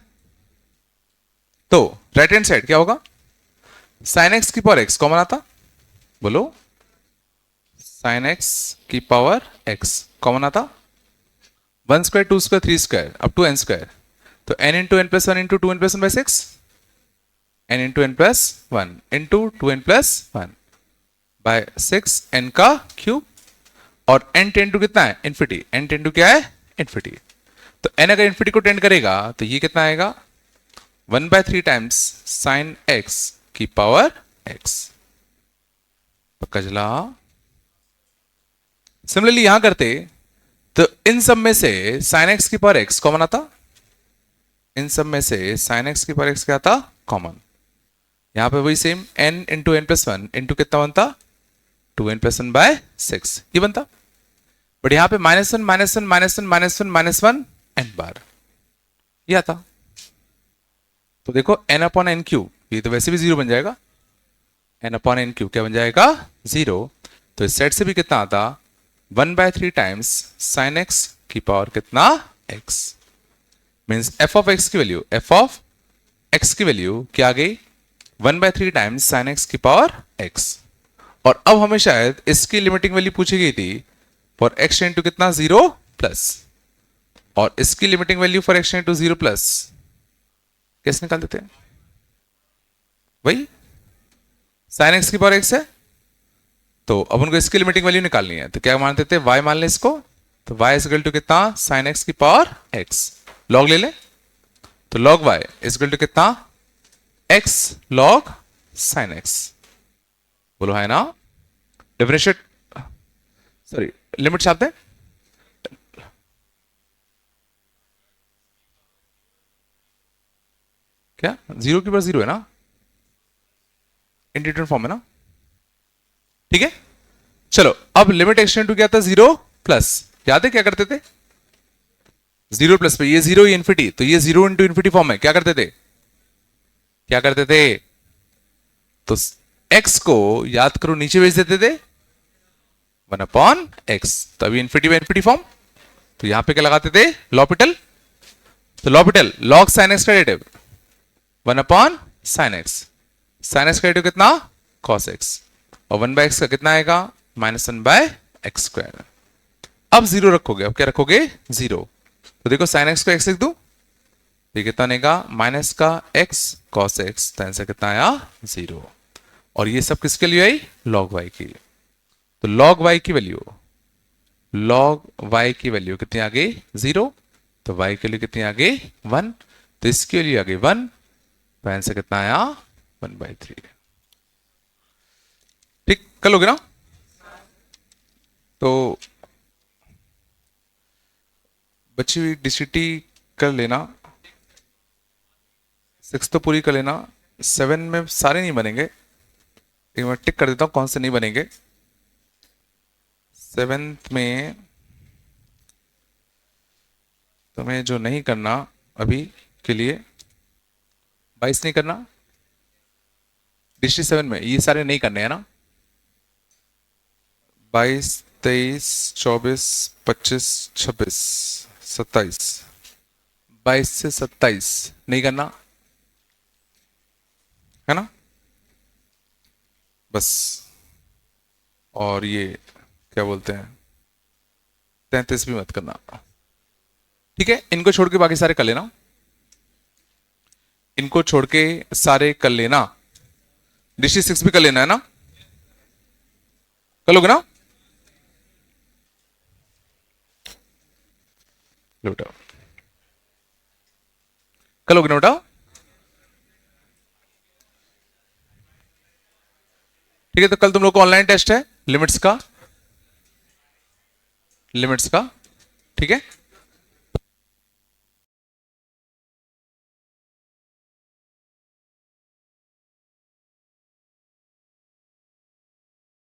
तो राइट हैंड साइड क्या होगा, sin x की पावर x कॉमन आता, बोलो sin x की पावर x कॉमन आता, 1² 2² 3² अप टू n², तो n into n + 1 into 2n + 1/6, n into n + 1 into 2n + 1/6 n का क्यूब, और n टेंड टू कितना है इन्फिनिटी, n टेंड टू क्या है इन्फिनिटी, तो n अगर इन्फिनिटी को टेंड करेगा तो ये कितना आएगा 1/3 टाइम्स साइन एक्स की पावर एक्स। पक्का चला। सिमिलरली यहां करते तो इन सब में से साइन एक्स की पावर एक्स कॉमन आता, इन सब में से साइन एक्स की पावर एक्स क्या आता, कॉमन। यहां पे वही same n into n plus one into कितना बनता, 2n+1/6 ये बनता। बट यहां पे -1 -1 -1 -1 -1 n बार ये आता। तो देखो n/n³ ये तो वैसे भी 0 बन जाएगा, n/n³ क्या बन जाएगा, 0। तो इस सेट से भी कितना आता, 1/3 टाइम्स साइन एक्स की पावर कितना, x। Means f of x की वैल्यू, f ऑफ x की वैल्यू क्या आ गई, 1/3 टाइम्स साइन एक्स की पावर x। और अब हमें शायद इसकी लिमिटिंग वैल्यू पूछी गई थी फॉर x टेंड टू कितना, 0 प्लस, और इसकी limiting value for x tend to 0 plus कैसे निकाल देते हैं, वही साइन एक्स की पावर x है, तो अब उनको इसकी लिमिटिंग वैल्यू निकालनी है, तो क्या मान देते हैं, y मान लें इसको, तो y इज इक्वल टू कितना, साइन एक्स की पावर x। लॉग ले लें, तो log y is equal to कितना, x लॉग साइन x। बोलो है ना, डिफरेंशिएट, सॉरी लिमिट छापते हैं, क्या 0 की पावर 0 है ना, इंटीग्रेटेड फॉर्म है ना, ठीक है। चलो अब लिमिट एक्सटेंड टू क्या था, 0 प्लस, याद है क्या करते थे, 0 प्लस पे ये 0 ये इन्फिनिटी, तो ये 0 इंटू इन्फिनिटी फॉर्म है, क्या करते थे, क्या करते थे, तो x को याद करो नीचे भेज देते थे 1/x, तो अभी इन्फिनिटी में इन्फिनिटी फॉर्म, तो यहां पे क्या लगाते थे, लॉपिटल, तो लॉपिटल लॉग साइन एक्स का derivative 1/sin x, sine x का डेरिवेटिव कितना, cos x, और 1/x का कितना आएगा, -1/x²। अब 0 रखोगे, अब क्या रखोगे, 0, तो देखो साइन एक्स को x लिख दू, ये कितना आएगा, माइनस का x cos x, तो आंसर कितना आया, 0। और ये सब किसके लिए आई, log y की, तो log y की वैल्यू, log y की वैल्यू कितनी आ गई, 0, तो y के लिए कितनी आ गई, 1, तो इसके लिए आ गई 1, तो आंसर कितना आया, 1/3। ठीक, कर लोगे ना, तो बची हुई डिसिटी कर लेना, 6 तो पूरी कर लेना, 7 में सारे नहीं बनेंगे, एक मैं टिक कर देता हूं कौन से नहीं बनेंगे। 7th में तुम्हें जो नहीं करना अभी के लिए, 22 नहीं करना, डिस्ट्रिक्ट 7 में ये सारे नहीं करने हैं ना, 22 23 24 25 26 27, 22 से 27 नहीं करना है ना, बस। और ये क्या बोलते हैं, 33 भी मत करना, ठीक है। इनको छोड़ के बाकी सारे कर लेना, इनको छोड़ के सारे कर लेना, डिस्ट्रिक्ट 6 भी कर लेना है ना, कर लोगे ना, बेटा कर लोगे ना बेटा, ठीक है। तो कल तुम लोग को ऑनलाइन टेस्ट है लिमिट्स का, ठीक है।